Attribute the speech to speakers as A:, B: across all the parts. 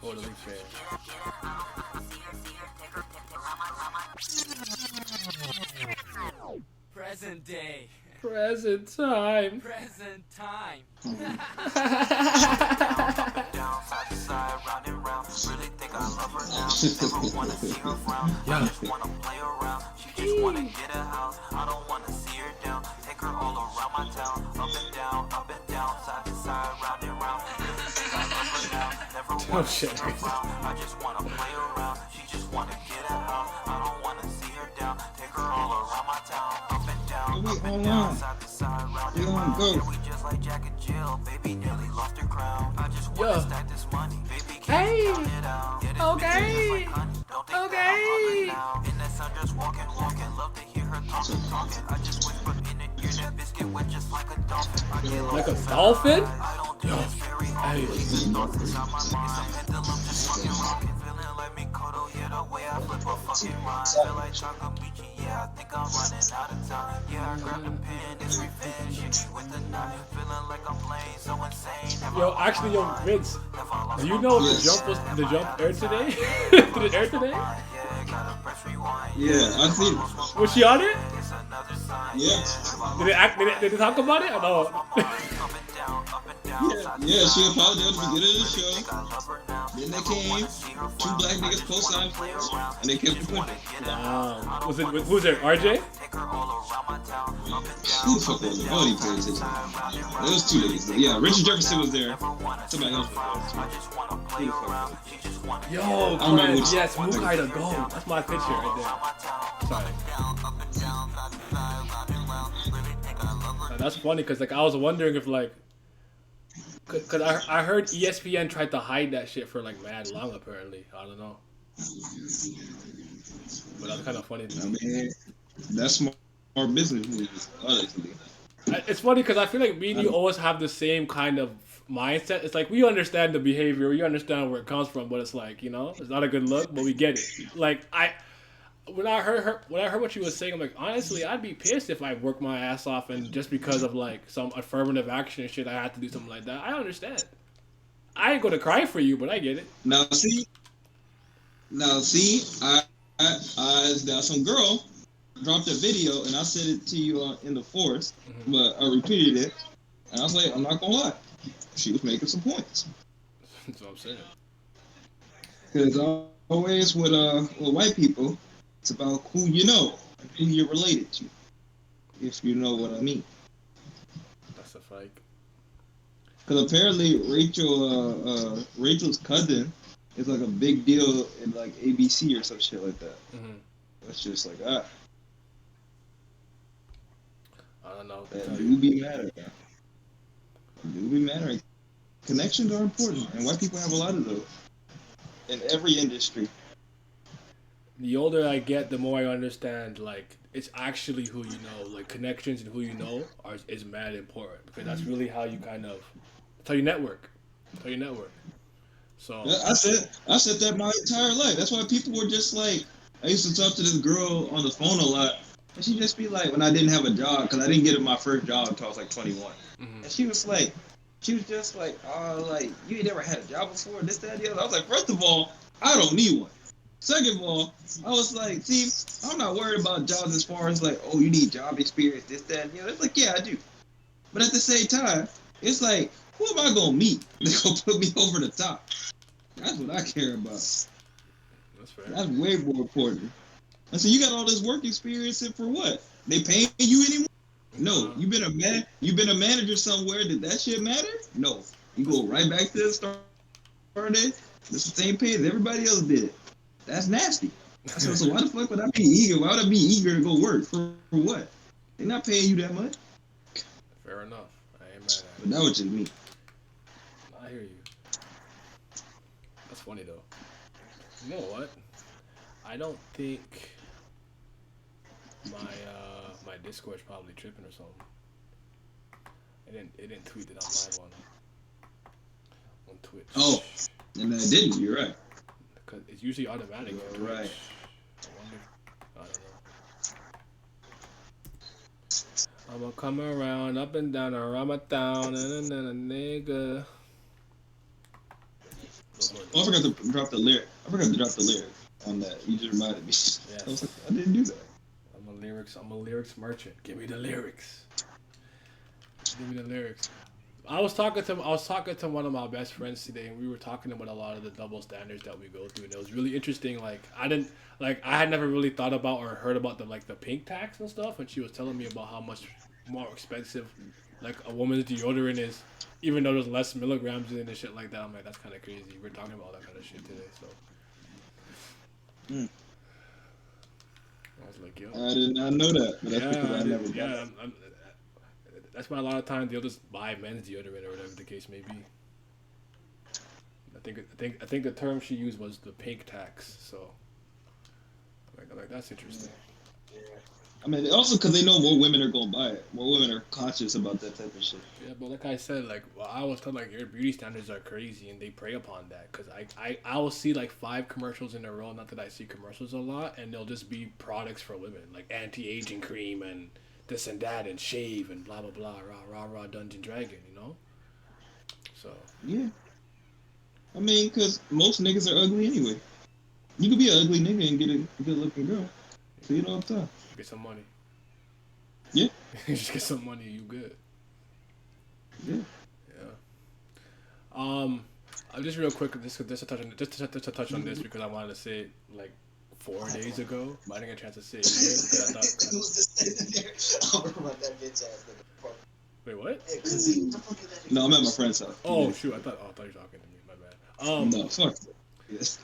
A: Totally fair.
B: Present day.
A: Present time.
B: Present time.
A: Oh shit.
C: We online. We on go.
A: Yo. Hey. Okay. Okay. Like a dolphin? Yo. Hey. Yo, actually, yo, Vince, do you know if the jump aired today? Did it air today?
C: Yeah, I see.
A: Was she on it?
C: Yeah.
A: Did they talk about it? I know.
C: Yeah, she apologized at the beginning of the show. Then they came, two black niggas co-signed for her, and they kept it pushing.
A: Wow. Was it who's there? RJ?
C: Who the fuck was it? Nobody paid attention. There was two niggas there. Yeah, Richard Jefferson was there. Somebody else was there. Who the fuck was it?
A: Yo, Glenn, yes, Mukai the GOAT. That's my picture right there. Sorry. That's funny because like I was wondering if like, cause I heard ESPN tried to hide that shit for like mad long apparently. I don't know. But that's kind of funny.
C: I mean, that's smart business moves, honestly.
A: It's funny because I feel like me and you always have the same kind of mindset. It's like we understand the behavior, we understand where it comes from, but it's like, you know, it's not a good look, but we get it. Like when I heard what she was saying, I'm like, honestly, I'd be pissed if I worked my ass off and just because of like some affirmative action and shit, I had to do something like that. I understand. I ain't gonna cry for you, but I get it.
C: Now see, I now some girl dropped a video and I sent it to you in the forest, but I repeated it, and I was like, I'm not gonna lie, she was making some points.
A: That's what I'm saying.
C: Because always with white people, it's about who you know, and who you're related to, if you know what I mean.
A: That's a fake.
C: Because apparently Rachel's cousin is like a big deal in like ABC or some shit like that. That's just like
A: I don't know.
C: That do be matter. Do be mattering. Connections are important, and white people have a lot of those in every industry.
A: The older I get, the more I understand. Like, it's actually who you know. Like, connections and who you know is mad important because that's really how you that's how you network. That's how you network. So
C: I said that my entire life. That's why people were just like, I used to talk to this girl on the phone a lot, and she'd just be like, when I didn't have a job, because I didn't get my first job until I was like 21, and she was just like, oh, like, you ain't never had a job before, this, that, and the other. I was like, first of all, I don't need one. Second of all, I was like, see, I'm not worried about jobs as far as like, oh, you need job experience, this, that, and the other. It's like, yeah, I do. But at the same time, it's like, who am I gonna meet that's gonna put me over the top? That's what I care about.
A: that's fair.
C: That's way more important. I said, you got all this work experience, and for what? They paying you anymore? No. You been a manager somewhere. Did that shit matter? No. You go right back to the start day. It's the same pay as everybody else did. That's nasty. I said, so why the fuck would I be eager? Why would I be eager to go work for what? They're not paying you that much.
A: Fair enough. I ain't mad at it.
C: But that was just me.
A: I hear you. That's funny though. You know what? I don't think my Discord's probably tripping or something. It didn't tweet that I'm live on Twitch.
C: Oh, and I didn't. You're right.
A: Because it's usually automatic.
C: You're right.
A: I don't know. I'ma come around, up and down, around my town, and a nigga.
C: Oh, I forgot to drop the lyric. I forgot to drop the lyric on that. You just reminded me.
A: Yes.
C: I was like, I didn't do that.
A: I'm a lyrics merchant. Give me the lyrics. Give me the lyrics. I was talking to one of my best friends today, and we were talking about a lot of the double standards that we go through, and it was really interesting. I had never really thought about or heard about the pink tax and stuff, and she was telling me about how much more expensive like a woman's deodorant is, even though there's less milligrams in it and shit like that. I'm like, that's kind of crazy. We're talking about that kind of shit today, so. I was like, yo.
C: I did not know that, but that's because I never
A: yeah.
C: done
A: That's why a lot of times they'll just buy men's deodorant or whatever the case may be. I think the term she used was the pink tax. So, I'm like that's interesting.
C: I mean, also because they know more women are gonna buy it. More women are conscious about that type of shit.
A: Yeah, but like I said, I always tell your beauty standards are crazy, and they prey upon that. Cause I will see 5 commercials in a row. Not that I see commercials a lot, and they'll just be products for women, like anti-aging cream and this and that and shave and blah blah blah rah Dungeon Dragon, you know. So
C: yeah, I mean, cause most niggas are ugly anyway. You could be an ugly nigga and get a good looking girl. So you know what I'm saying?
A: Get some money.
C: Yeah.
A: Just get some money, you good.
C: Yeah.
A: Just real quick, just to touch on this because I wanted to say it 4 days ago, but I didn't get a chance to say it here because I thought.
D: Who was just sitting there? I remember that bitch ass nigga.
A: Wait, what?
C: No, I'm at my friend's house.
A: Oh shoot! I thought you were talking to me. My bad.
C: No, fuck. Yes.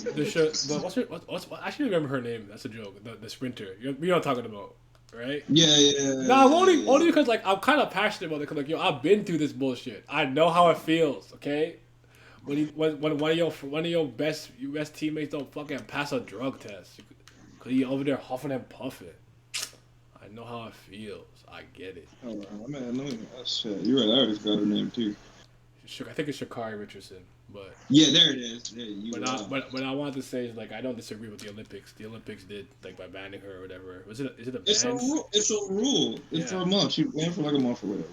A: What's I actually remember her name. That's a joke. The sprinter. You know what I'm talking about, right?
C: Yeah.
A: Nah, only because I'm kind of passionate about it. Cause I've been through this bullshit. I know how it feels. Okay. When one of your best teammates don't fucking pass a drug test, cause you over there huffing and puffing. I know how it feels. I get it.
C: Oh man, no, shit. You're right. I already forgot her name too.
A: I think it's Sha'Carri Richardson, but
C: yeah, there it is.
A: But I wanted to say is I don't disagree with the Olympics. The Olympics did by banning her or whatever. Is it a ban?
C: It's a rule. It's for a month. She banned for a month or whatever.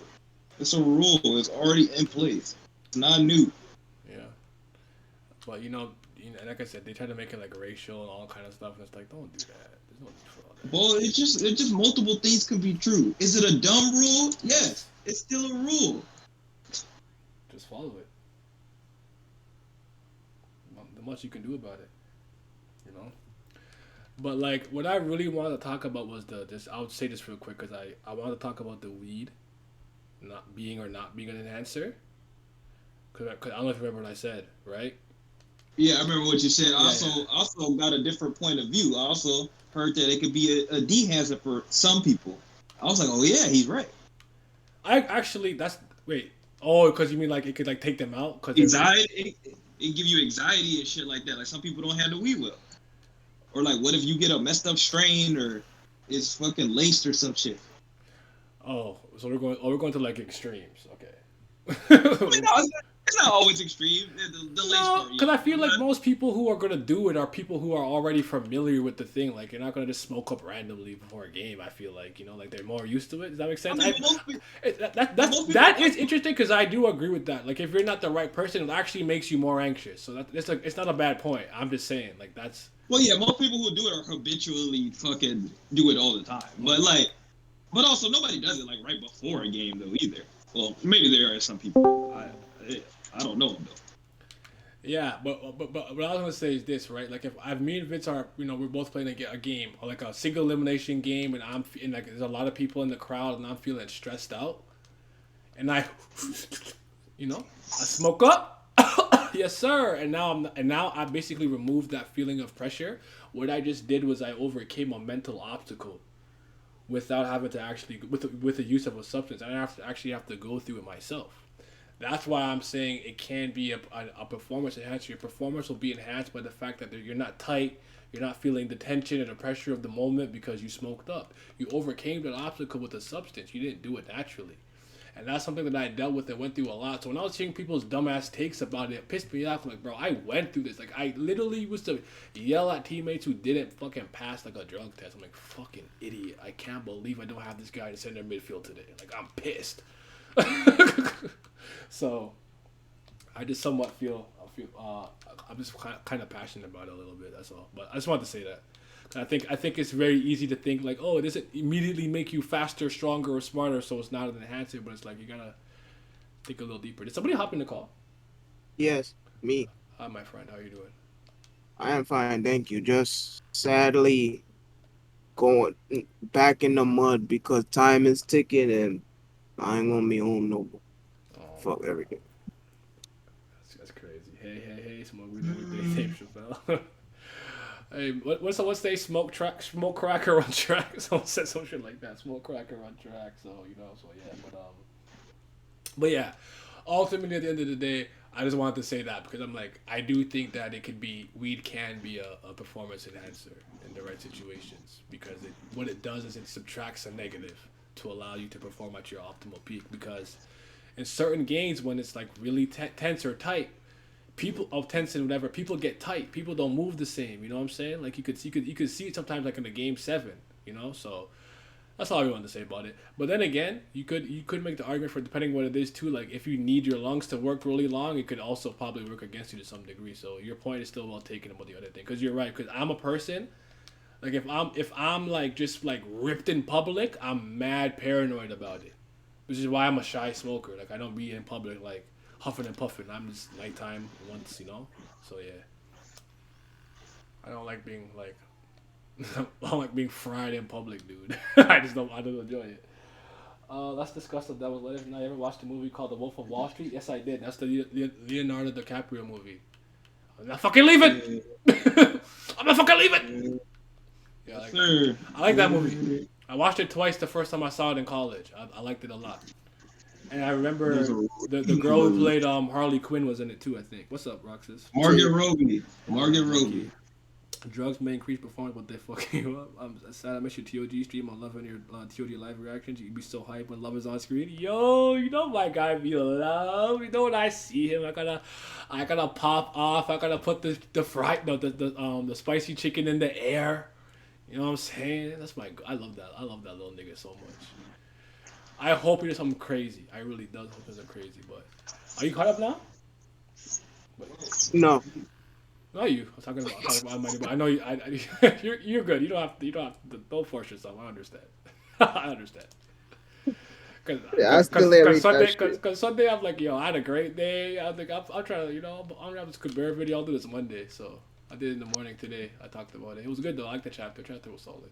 C: It's a rule. It's already in place. It's not new.
A: Yeah, but like I said, they try to make it racial and all kind of stuff, and it's don't do that. There's no need for all that.
C: Well, it's just multiple things could be true. Is it a dumb rule? Yes, it's still a rule.
A: Just follow it. Not much you can do about it, But what I really wanted to talk about was I would say this real quick because I wanted to talk about the weed not being an enhancer. Cause I don't know if you remember what I said, right?
C: Yeah, I remember what you said.
A: Yeah,
C: I also got a different point of view. I also heard that it could be a dehancer for some people. I was like, oh yeah, he's right.
A: Because you mean it could take them out? Cause
C: anxiety, it give you anxiety and shit like that. Like some people don't handle weed well. Or what if you get a messed up strain or it's fucking laced or some shit.
A: Oh, so we're going to extremes, okay.
C: It's not always extreme. The lace part.
A: Because I feel most people who are gonna do it are people who are already familiar with the thing. You're not gonna just smoke up randomly before a game. I feel they're more used to it. Does that make sense? That is interesting because I do agree with that. If you're not the right person, it actually makes you more anxious. So it's not a bad point. I'm just saying that's.
C: Well, yeah, most people who do it are habitually fucking do it all the time. But also nobody does it right before a game though either. Well, maybe there are some people. I don't know them though.
A: Yeah, but what I was gonna say is this, right? If me and Vince are, we're both playing a game or a single elimination game, and there's a lot of people in the crowd, and I'm feeling stressed out, and I smoke up, yes sir, and now I basically removed that feeling of pressure. What I just did was I overcame a mental obstacle without having to actually with the use of a substance. I have to go through it myself. That's why I'm saying it can be a performance enhancer. Your performance will be enhanced by the fact that you're not tight, you're not feeling the tension and the pressure of the moment because you smoked up. You overcame that obstacle with a substance. You didn't do it naturally. And that's something that I dealt with and went through a lot. So when I was hearing people's dumbass takes about it, it pissed me off. I'm bro, I went through this. I literally used to yell at teammates who didn't fucking pass a drug test. I'm fucking idiot. I can't believe I don't have this guy to center midfield today. I'm pissed. So, I just somewhat feel I'm just kind of passionate about it a little bit. That's all. But I just wanted to say that. I think it's very easy to think like, oh, it doesn't immediately make you faster, stronger, or smarter, so it's not an enhancer. But it's like you gotta think a little deeper. Did somebody hop in the call?
E: Yes, me.
A: Hi, my friend. How you doing?
E: I am fine, thank you. Just sadly going back in the mud because time is ticking and I ain't gonna be home no more.
A: Oh,
E: Fuck everything.
A: that's crazy. Hey, smoke weed every day, Dave Chappelle. Hey, what's they smoke cracker on track? Someone said some shit like that. Smoke cracker on track. So yeah, but yeah. Ultimately, at the end of the day, I just wanted to say that because I'm like, I do think that weed can be a performance enhancer in the right situations because what it does is it subtracts a negative to allow you to perform at your optimal peak. Because in certain games, when it's like really tense or tight, people of tense and whatever, people get tight. People don't move the same. You know what I'm saying? Like you could see it sometimes like in a game 7. You know, so. That's all I wanted to say about it. But then again, you could make the argument for depending what it is too. Like if you need your lungs to work really long, it could also probably work against you to some degree. So your point is still well taken about the other thing. Because you're right. Because I'm a person. Like if I'm like just like ripped in public, I'm mad paranoid about it. Which is why I'm a shy smoker. Like I don't be in public like huffing and puffing. I'm just nighttime once, you know. So yeah, I don't like being like. I don't like being fried in public, dude. I don't enjoy it. Let's discuss the Devil's Lettuce. I ever watched a movie called The Wolf of Wall Street? Yes, I did. That's the Leonardo DiCaprio movie. I'm not fucking leaving. I'm not fucking leaving. Yeah, I like that movie. I watched it twice the first time I saw it in college. I liked it a lot. And I remember the girl who played Harley Quinn was in it too, I think. What's up, Roxas?
C: Margaret Robbie.
A: Drugs may increase performance, but they fuck you up. I'm sad I missed your TOG stream. I'm loving your TOG live reactions. You'd be so hyped when love is on screen. Yo, you know my guy be love. You know when I see him, I gotta pop off. I gotta put the spicy chicken in the air. You know what I'm saying? I love that. I love that little nigga so much. I hope he does something crazy. I really does hope he does something crazy. But are you caught up now?
E: No.
A: Not you. I'm talking about money, but I know you. You're good. You don't have to. Don't force yourself. I understand. I understand. Cause Sunday I'm like, yo, I had a great day. I think I'm trying to, I'm gonna have this Caber video. I'll do this Monday. So I did it in the morning today. I talked about it. It was good though. I like the chapter. Chapter was solid.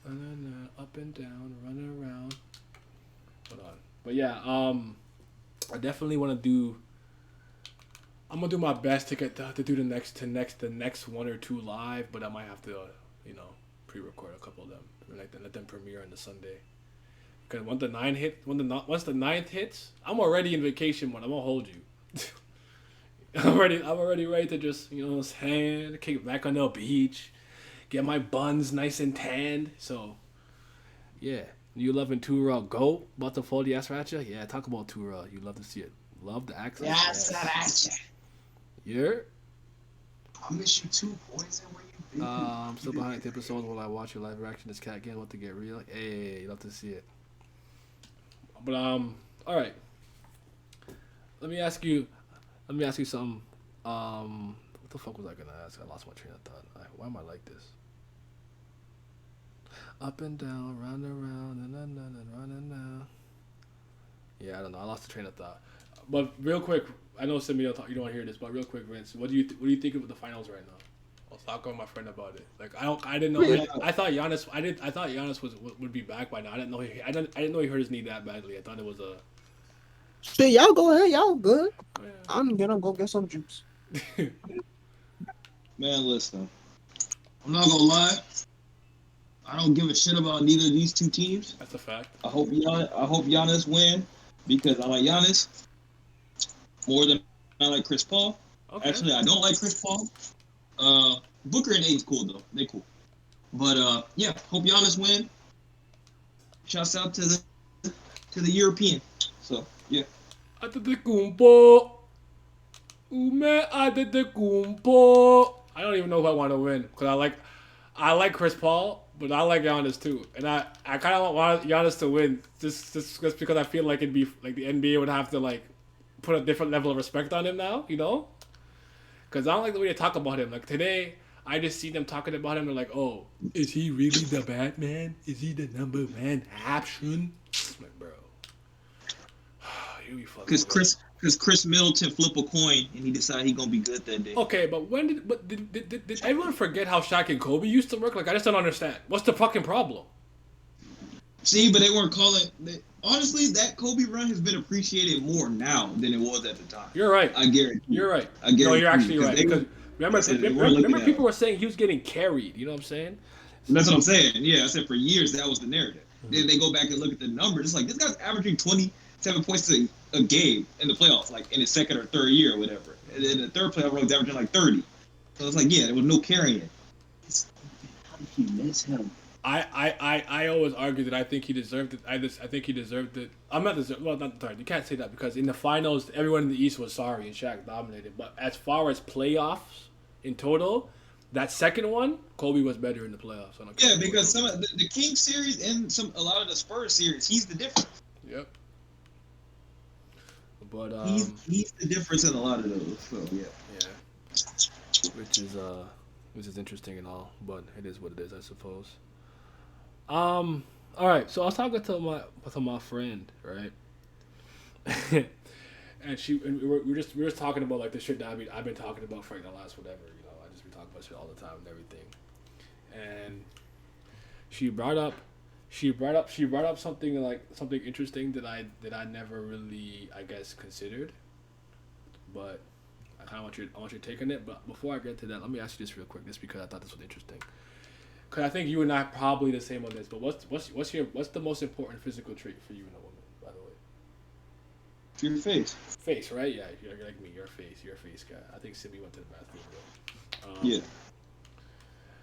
A: Up and down, running around. Hold on. But yeah, I definitely want to do. I'm gonna do my best to get to do the next 1 or 2 live, but I might have to, pre-record a couple of them, let them premiere on the Sunday. Because once the 9th hits, I'm already in vacation mode. I'm gonna hold you. I'm already ready to just, kick back on the beach, get my buns nice and tanned. So, yeah, you loving Tura Go? About to fold the ass ratchet? Yeah, talk about Tura. You love to see it. Love the accent.
D: Yes.
A: Yeah.
D: I miss you too, Poison. Where you been?
A: I'm still behind the episodes while I watch your live reaction. This cat again. Want to get real? Hey, you love to see it. But all right. Let me ask you something. What the fuck was I gonna ask? I lost my train of thought. Why am I like this? Up and down, round and round, and running now. Yeah, I don't know. I lost the train of thought. But real quick, I know some of you don't want to hear this, but real quick, Vince, what do you think of the finals right now? I'll talk with my friend about it. Like I didn't know. I thought Giannis. I thought Giannis would be back by now. I didn't know he hurt his knee that badly. I thought it was a.
E: Shit, y'all go ahead. Y'all good.
A: Oh, yeah.
E: I'm gonna go get some juice.
C: Man, listen. I'm not gonna lie. I don't give a shit about neither of these two teams.
A: That's a fact.
C: I hope Giannis win because I like Giannis more than I like Chris Paul.
A: Okay.
C: Actually, I don't like Chris Paul. Booker and Aiden's cool though. They cool. But yeah, hope Giannis win. Shouts out to the European. So yeah.
A: Antetokounmpo. Ume Antetokounmpo. I don't even know if I want to win because I like Chris Paul, but I like Giannis too, and I kind of want Giannis to win just because I feel like it'd be like the NBA would have to like put a different level of respect on him now, you know? Because I don't like the way they talk about him. Like today, I just see them talking about him. They're like, "Oh, is he really the Batman? Is he the number one option?" I'm like, bro, you be fucking.
C: Because Chris Middleton flip a coin and he decided he gonna be good that day.
A: Okay, but did everyone forget how Shaq and Kobe used to work? Like, I just don't understand. What's the fucking problem?
C: See, but they weren't calling. Honestly, that Kobe run has been appreciated more now than it was at the time.
A: You're right.
C: I guarantee.
A: You're right.
C: I guarantee.
A: No, you're actually right.
C: They,
A: Because remember people were saying he was getting carried. You know what I'm saying?
C: That's what I'm saying. Yeah, I said for years that was the narrative. Then they go back and look at the numbers. It's like this guy's averaging 27 points a game in the playoffs, like in his second or third year or whatever. And in the third playoff, he's averaging like 30. So it's like, yeah, there was no carrying. How did he miss him?
A: I always argue that I think he deserved it. I think he deserved it. I'm not deserved. Well, not sorry. You can't say that because in the finals, everyone in the East was sorry and Shaq dominated. But as far as playoffs in total, that second one, Kobe was better in the playoffs.
C: Yeah, because some of the Kings series and a lot of the Spurs series, he's the difference.
A: Yep. But
C: he's the difference in a lot of those. So yeah.
A: Yeah. Which is interesting and all, but it is what it is, I suppose. All right. So I was talking to my friend, right? and we were just talking about like the shit that I've been talking about for like the last whatever, you know. I just been talking about shit all the time and everything. And she brought up something interesting that I never really, I guess, considered. But I kind of want your take on it. But before I get to that, let me ask you this real quick, just because I thought this was interesting. Because I think you and I are probably the same on this. But what's the most important physical trait for you in a woman, by the way?
C: Your face.
A: Face, right? Yeah, you're like me. You're a face guy. I think Simi went to the bathroom, bro.
C: Yeah.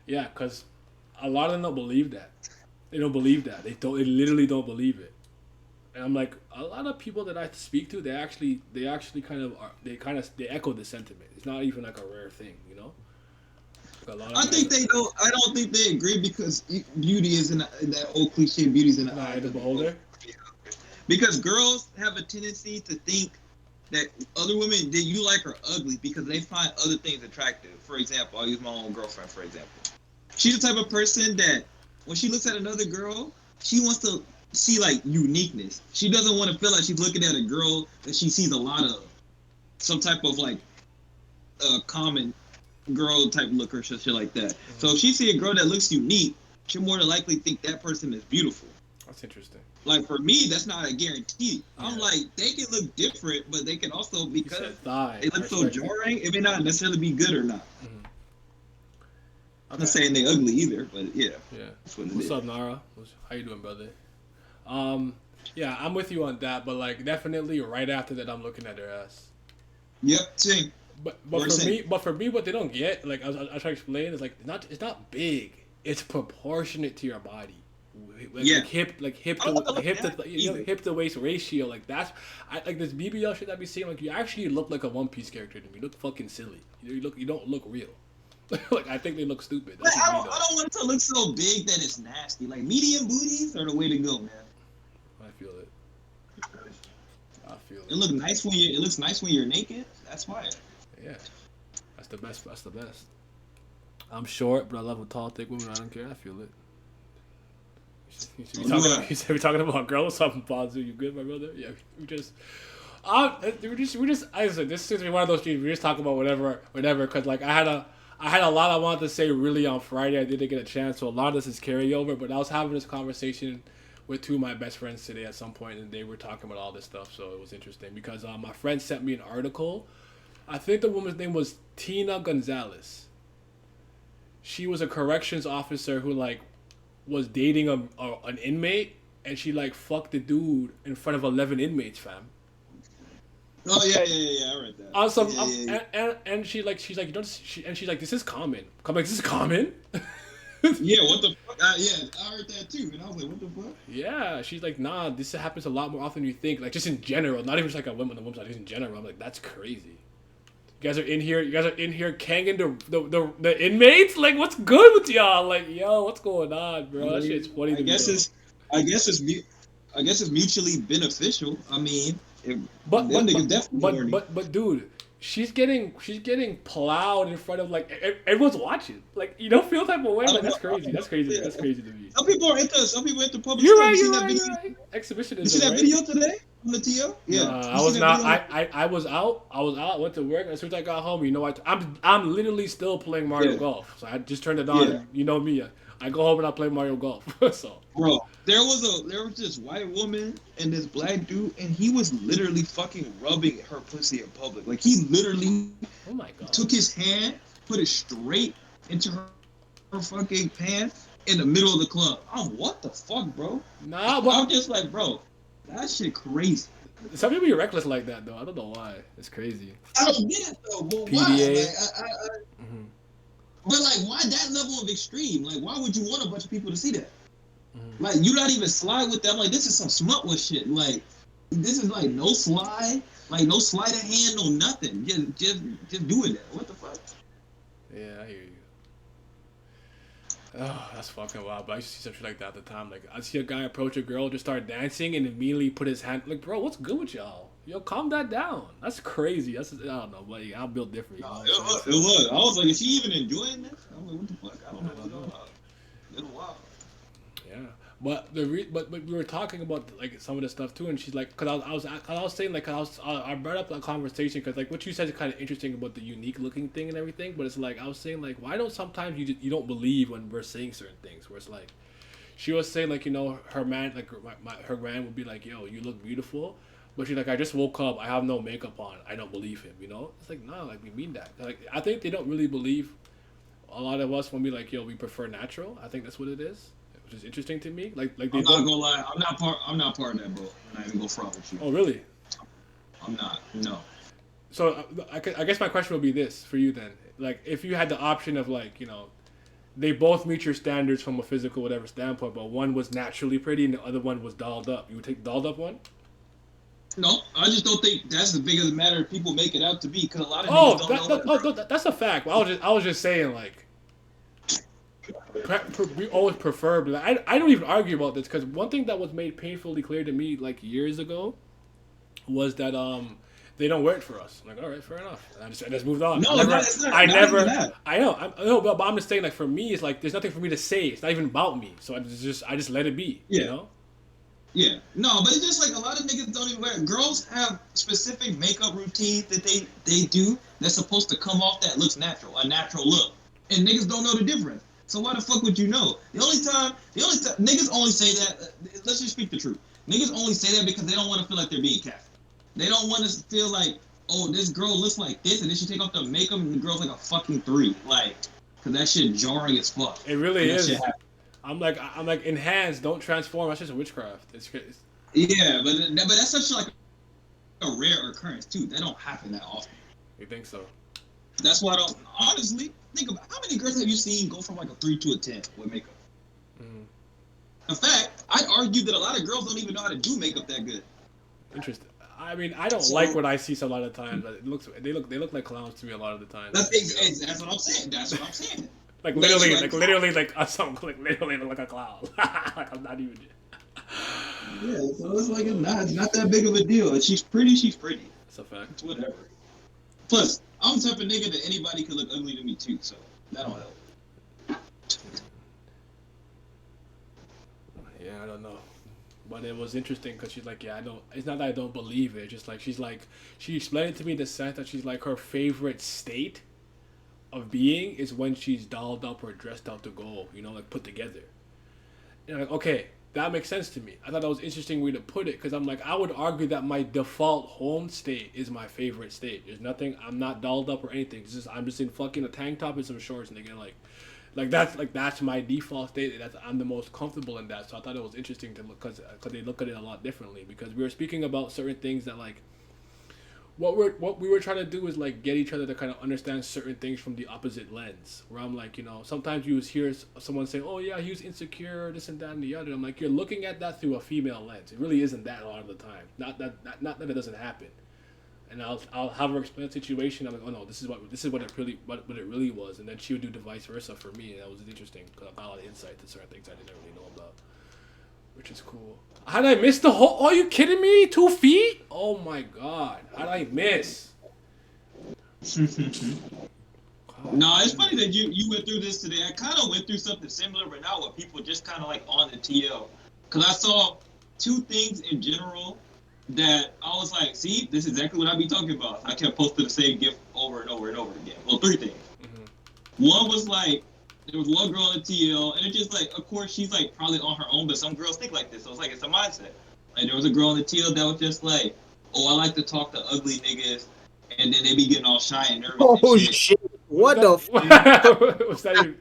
A: Yeah, because a lot of them don't believe that. They don't believe that. They literally don't believe it. And I'm like, a lot of people that I speak to, they actually they echo the sentiment. It's not even like a rare thing, you know. Like
C: I think they don't. I don't think they agree because beauty isn't that old cliche. Beauty's in the eye of the beholder. Because girls have a tendency to think that other women that you like are ugly because they find other things attractive. For example, I'll use my own girlfriend for example. She's the type of person that when she looks at another girl, she wants to see like uniqueness. She doesn't want to feel like she's looking at a girl that she sees a lot of, some type of like common girl type look or shit like that. Mm-hmm. So if she see a girl that looks unique, she'll more than likely think that person is beautiful.
A: That's interesting.
C: Like for me, that's not a guarantee. Yeah. I'm like, they can look different, but they can also, because they look so jarring, it may not necessarily be good or not. Mm-hmm. I'm not saying they ugly either, but yeah.
A: Yeah. What's up, Nara? How you doing, brother? Yeah, I'm with you on that, but like definitely right after that, I'm looking at their ass.
C: Yep, same.
A: But for me, what they don't get, like I was trying to explain, is like it's not big. It's proportionate to your body. Like hip to waist ratio. Like that's like this BBL shit I be seeing. Like you actually look like a One Piece character to me. You look fucking silly. You don't look real. Like I think they look stupid.
C: I don't want it to look so big that it's nasty. Like medium booties are the way to go, man.
A: I feel it.
C: It looks nice when you're naked. That's fire.
A: Yeah, that's the best. I'm short, but I love a tall, thick woman. I don't care. I feel it. You should be talking about girls. Something positive. You good, my brother? Yeah, we just. I said this is one of those things. We just talk about whatever. Because like I had a lot I wanted to say really on Friday. I didn't get a chance, so a lot of this is carryover. But I was having this conversation with two of my best friends today at some point, and they were talking about all this stuff. So it was interesting because my friend sent me an article. I think the woman's name was Tina Gonzalez. She was a corrections officer who like was dating an inmate, and she like fucked the dude in front of 11 inmates, fam.
C: Oh yeah, I read that.
A: Awesome. And she's like, you know, she's like, this is common. I'm like, this is common.
C: Yeah, what the fuck? Yeah, I heard that too, and I was like, what the fuck?
A: Yeah, she's like, nah, this happens a lot more often than you think. Like just in general, not even just like a woman on the woman's side, just in general. I'm like, that's crazy. You guys are in here kanging the inmates? Like, what's good with y'all? Like, yo, what's going on, bro? That shit's funny to me.
C: I guess it's mutually beneficial. I mean, If,
A: But
C: them
A: but
C: niggas
A: but
C: definitely horny.
A: dude, she's getting plowed in front of like everyone's watching. Like you don't feel type of way.
C: I
A: Like
C: don't know.
A: that's crazy. That's crazy. That's crazy to me.
C: Some people into public
A: You're
C: stuff.
A: right.
C: You seen
A: You're
C: that
A: right.
C: video?
A: You're right.
C: You see
A: Exhibitionism,
C: that
A: right?
C: video today on the TL?
A: No,
C: Yeah. You
A: I
C: see
A: was
C: that
A: not.
C: video?
A: I was out. I was out. Went to work. As soon as I got home, you know, I'm literally still playing Mario
C: Yeah.
A: Golf. So I just turned it on.
C: Yeah.
A: And you know me. I go home and I play Mario Golf. So
C: Bro, there was this white woman and this black dude, and he was literally fucking rubbing her pussy in public. Like he literally
A: oh my god.
C: took his hand, put it straight into her fucking pants in the middle of the club. I'm what the fuck, bro?
A: Nah,
C: I'm
A: but
C: just like, bro, that shit crazy.
A: some people be reckless like that though. I don't know why. It's crazy.
C: I don't get it though, but
A: PDA.
C: why? Like,
A: Mhm.
C: but like, why that level of extreme? Like, why would you want a bunch of people to see that?
A: Mhm.
C: Like, you not even slide with them. Like, this is some smut with shit. Like, this is like no slide, like no sleight of hand, no nothing. Just doing that. What the fuck?
A: Yeah, I hear you. Oh, that's fucking wild. But I used to see some shit like that at the time. Like, I see a guy approach a girl, just start dancing, and immediately put his hand. Like, bro, what's good with y'all? Yo, calm that down. That's crazy. That's I don't know, but yeah, I'm built different. You know what I'm saying?
C: It was. I was like, is she even enjoying this? I'm like, what the fuck? I don't know what's going on. It's wild.
A: Yeah, but but we were talking about like some of the stuff too, and she's like, cause I was saying like, I brought up a conversation because like what you said is kind of interesting about the unique looking thing and everything, but it's like I was saying like, why don't sometimes you don't believe when we're saying certain things where it's like, she was saying like, you know, her man like her man would be like, yo, you look beautiful. But she's like, I just woke up. I have no makeup on. I don't believe him. You know, it's like, no, like we mean that. Like I think they don't really believe a lot of us when we like, yo, we prefer natural. I think that's what it is, which is interesting to me. Like they
C: I'm not
A: don't.
C: gonna lie. I'm not part of that boat. I'm not even gonna front with you.
A: Oh, really?
C: I'm not. No.
A: So I guess my question would be this for you then. Like, if you had the option of like, you know, they both meet your standards from a physical whatever standpoint, but one was naturally pretty and the other one was dolled up. You would take the dolled up one?
C: No, I just don't think that's as big of a matter people make it out to be. Because a lot of niggas don't know.
A: That's a fact. I was just saying like, we always prefer. But I don't even argue about this because one thing that was made painfully clear to me like years ago was that they don't wear it for us. I'm like, all right, fair enough. And I just moved on.
C: No, it's not.
A: I
C: Not
A: never.
C: even that.
A: I know, but I'm just saying like for me, it's like there's nothing for me to say. It's not even about me. So I just let it be.
C: Yeah.
A: You know.
C: Yeah, no, but it's just like a lot of niggas don't even wear it. Girls have specific makeup routines that they do that's supposed to come off that looks natural, a natural look. And niggas don't know the difference. So why the fuck would you know? The only time niggas only say that, let's just speak the truth. Niggas only say that because they don't want to feel like they're being catfished. They don't want to feel like, oh, this girl looks like this, and then she take off the makeup and the girl's like a fucking 3. Like, cause that shit jarring as fuck.
A: It really
C: That
A: is.
C: shit happens.
A: I'm like enhance, don't transform. That's just witchcraft. It's
C: Yeah, but that's such like a rare occurrence too. That don't happen that often.
A: You think so?
C: That's why I don't honestly think about how many girls have you seen go from like a 3 to a 10 with makeup.
A: Mm-hmm.
C: In fact, I'd argue that a lot of girls don't even know how to do makeup that good.
A: Interesting. I mean, I don't like what I see a lot of times. But they look like clowns to me a lot of the time.
C: That's what I'm saying. That's what I'm saying.
A: Like literally, like something like literally look like a clown. Like I'm not even.
C: Yeah, so it's like it's not that big of a deal. If she's pretty, she's pretty.
A: That's a fact.
C: It's whatever. Plus, I'm the type of nigga that anybody could look ugly to me too, so that don't help.
A: Yeah, I don't know. But it was interesting because she's like, yeah, I don't. It's not that I don't believe it. Just like she explained it to me in the sense that she's like her favorite state of being is when she's dolled up or dressed out to go, you know, like put together. And I'm like, okay, that makes sense to me. I thought that was an interesting way to put it because I'm like, I would argue that my default home state is my favorite state. There's nothing. I'm not dolled up or anything. I'm just in fucking a tank top and some shorts, and they get that's my default state. I'm the most comfortable in that. So I thought it was interesting to look because they look at it a lot differently. Because we were speaking about certain things that like what we were trying to do is like get each other to kind of understand certain things from the opposite lens. Where I'm like, you know, sometimes you hear someone say, "Oh yeah, he was insecure, this and that and the other." I'm like, you're looking at that through a female lens. It really isn't that a lot of the time. Not that it doesn't happen. And I'll have her explain the situation. I'm like, oh no, this is what it really was. And then she would do the vice versa for me. And that was interesting because I got a lot of insight to certain things I didn't really know about. which is cool. How did I miss the whole? Are you kidding me? 2 feet? Oh my god! How did I miss?
C: No, it's funny that you went through this today. I kind of went through something similar, but now with people just kind of like on the TL. Because I saw 2 things in general that I was like, see, this is exactly what I be talking about. I kept posting the same GIF over and over and over again. Well, 3 things. Mm-hmm. One was like, there was one girl on the TL, and it's just like, of course, she's like probably on her own, but some girls think like this. So it's like, it's a mindset. Like, there was a girl on the TL that was just like, oh, I like to talk to ugly niggas, and then they be getting all shy and nervous.
E: Oh
C: and shit.
E: shit! What the?
A: Was that even?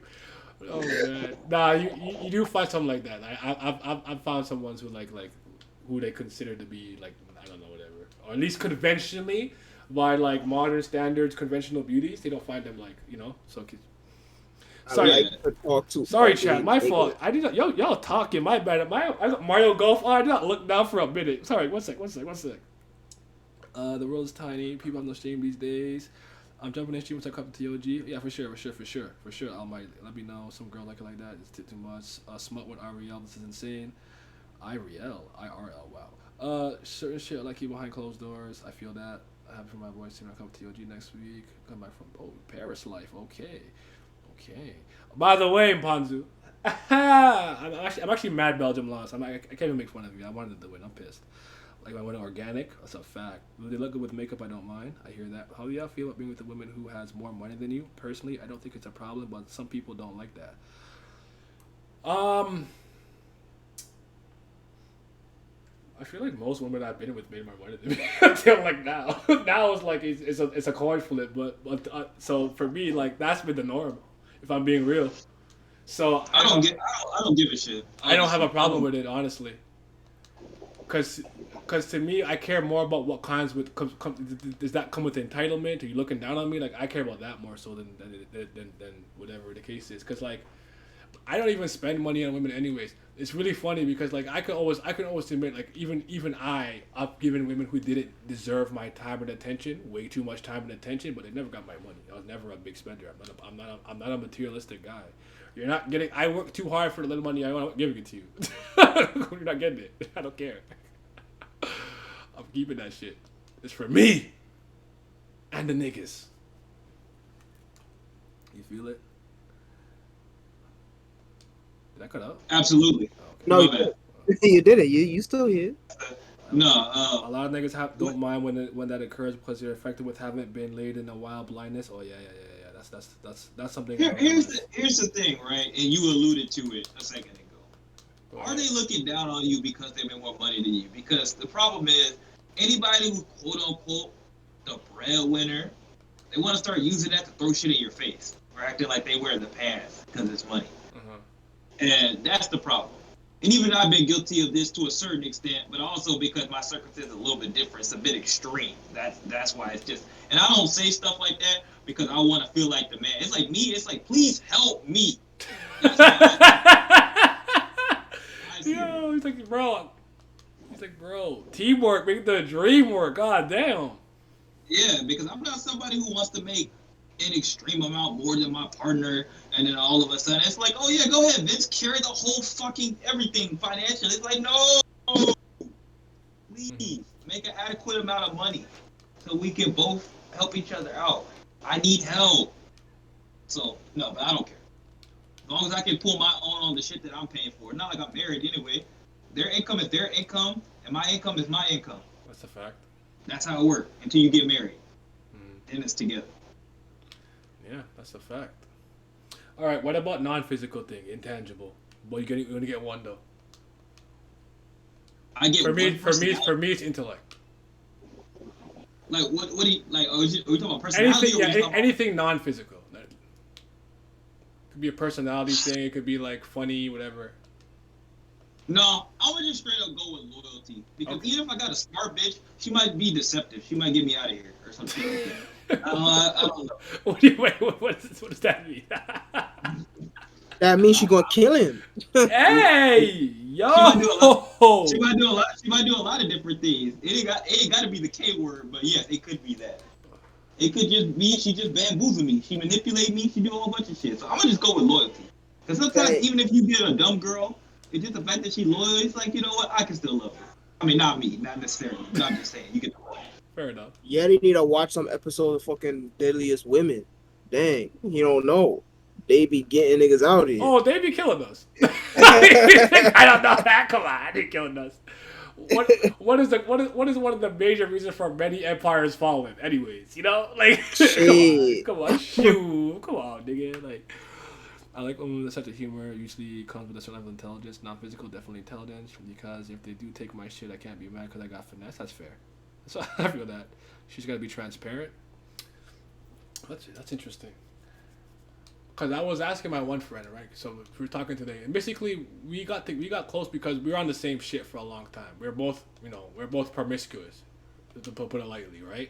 A: Oh man, nah. You do find something like that. I've found someone who like who they consider to be like, I don't know, whatever, or at least conventionally by like modern standards, conventional beauties. They don't find them like, you know. So sorry,
E: I like to talk to
A: sorry,
E: ugly
A: chat. My
E: niggas.
A: fault. I did not. Y'all talking. My bad. I got Mario Golf. Oh, I did not look down for a minute. Sorry. One sec. The world is tiny. People have no shame these days. I'm jumping in stream once I come to TOG. Yeah, for sure. I might let me know. Some girl like it like that. It's too much. Smut with Ariel. This is insane. IRL. Wow. Certain shit like you behind closed doors. I feel that. I have for my voice when I come to TOG next week. Come back from Paris life. Okay. By the way, Mpanzu, I'm actually mad Belgium lost. I can't even make fun of you. I wanted to win. I'm pissed. Like, I went organic. That's a fact. When they look good with makeup, I don't mind. I hear that. How do y'all feel about being with a woman who has more money than you? Personally, I don't think it's a problem, but some people don't like that. I feel like most women I've been with made more money than me until like now. Now it's like it's a coin flip, but so for me, like, that's been the norm. If I'm being real, so
C: I don't give a shit.
A: I don't have a problem with it, honestly. Cause to me, I care more about what kinds with does that come with entitlement? Are you looking down on me? Like, I care about that more so than whatever the case is. Cause like, I don't even spend money on women anyways. It's really funny because like I can always admit, like, even I've given women who didn't deserve my time and attention way too much time and attention, but they never got my money. I was never a big spender. I'm not a materialistic guy. You're not getting. I work too hard for the little money I want. I'm giving it to you. You're not getting it. I don't care. I'm keeping that shit. It's for me and the niggas. You feel it? Did I cut out?
C: Absolutely.
A: Oh, okay.
E: No, you did it. You still here?
C: No.
A: A lot of niggas don't mind when that occurs because they're affected with having been laid in a wild blindness. Oh yeah. That's something.
C: Here's the thing, right? And you alluded to it a second ago. Are they looking down on you because they make more money than you? Because the problem is, anybody who quote unquote the breadwinner, they want to start using that to throw shit in your face or acting like they wear the pants because it's money. And that's the problem. And even I've been guilty of this to a certain extent, but also because my circumstances are a little bit different. It's a bit extreme. That's why it's just. And I don't say stuff like that because I want to feel like the man. It's like me. It's like, please help me.
A: Yo, he's like, bro, teamwork make the dream work. God damn.
C: Yeah, because I'm not somebody who wants to make an extreme amount more than my partner, and then all of a sudden it's like, oh yeah, go ahead, Vince, carry the whole fucking everything financially. It's like, no, please make an adequate amount of money so we can both help each other out. I need help. So no, but I don't care. As long as I can pull my own on the shit that I'm paying for. Not like I'm married anyway. Their income is their income, and my income is my income.
A: That's a fact.
C: That's how it works until you get married. Then it's together.
A: Yeah, that's a fact. All right, what about non-physical thing, intangible? Well, you're gonna get one though.
C: I get
A: for me, it's intellect.
C: Like what do you like? Are we talking about personality?
A: Anything non-physical. It could be a personality thing. It could be like funny, whatever.
C: No, I would just straight up go with loyalty because even if I got a smart bitch, she might be deceptive. She might get me out of here or something like that. I don't know.
A: What does that mean?
E: That means she's gonna kill him.
A: Hey, yo!
C: She might do a lot of different things. It ain't got to be the K word, but yes, it could be that. It could just be she just bamboozled me. She manipulated me. She do a whole bunch of shit. So I'm gonna just go with loyalty. Because sometimes even if you get a dumb girl It's just the fact that she's loyal. It's like, you know what? I can still love her. I mean, not me, not necessarily. But I'm just saying, you get the point.
A: Fair enough.
E: Yeah, they need to watch some episode of fucking Deadliest Women. Dang, you don't know. They be getting niggas out here.
A: Oh, they be killing us. I don't know that. Come on, they killing us. What is one of the major reasons for many empires falling? Anyways, you know, like
E: Shit.
A: come on, shoot, come on, nigga. Like, I like when the sense of humor usually comes with a certain level of intelligence, not physical, definitely intelligence. Because if they do take my shit, I can't be mad because I got finesse. That's fair. So I feel that she's gotta be transparent. That's interesting. Cause I was asking my one friend, right? So we were talking today, and basically we got close because we were on the same shit for a long time. We're both, we're both promiscuous, to put it lightly, right?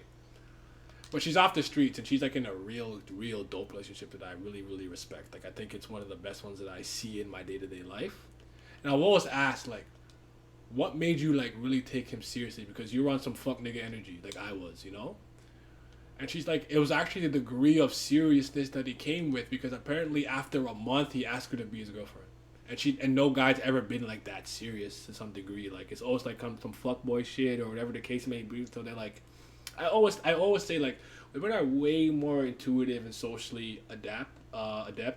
A: But she's off the streets, and she's like in a real dope relationship that I really, really respect. Like I think it's one of the best ones that I see in my day-to-day life. And I've always asked, like, what made you like really take him seriously? Because you were on some fuck nigga energy, like I was, you know. And she's like, it was actually the degree of seriousness that he came with, because apparently after a month he asked her to be his girlfriend, and no guy's ever been like that serious to some degree. Like it's always like come from fuckboy shit or whatever the case may be. So they're like, I always say like women are way more intuitive and socially adept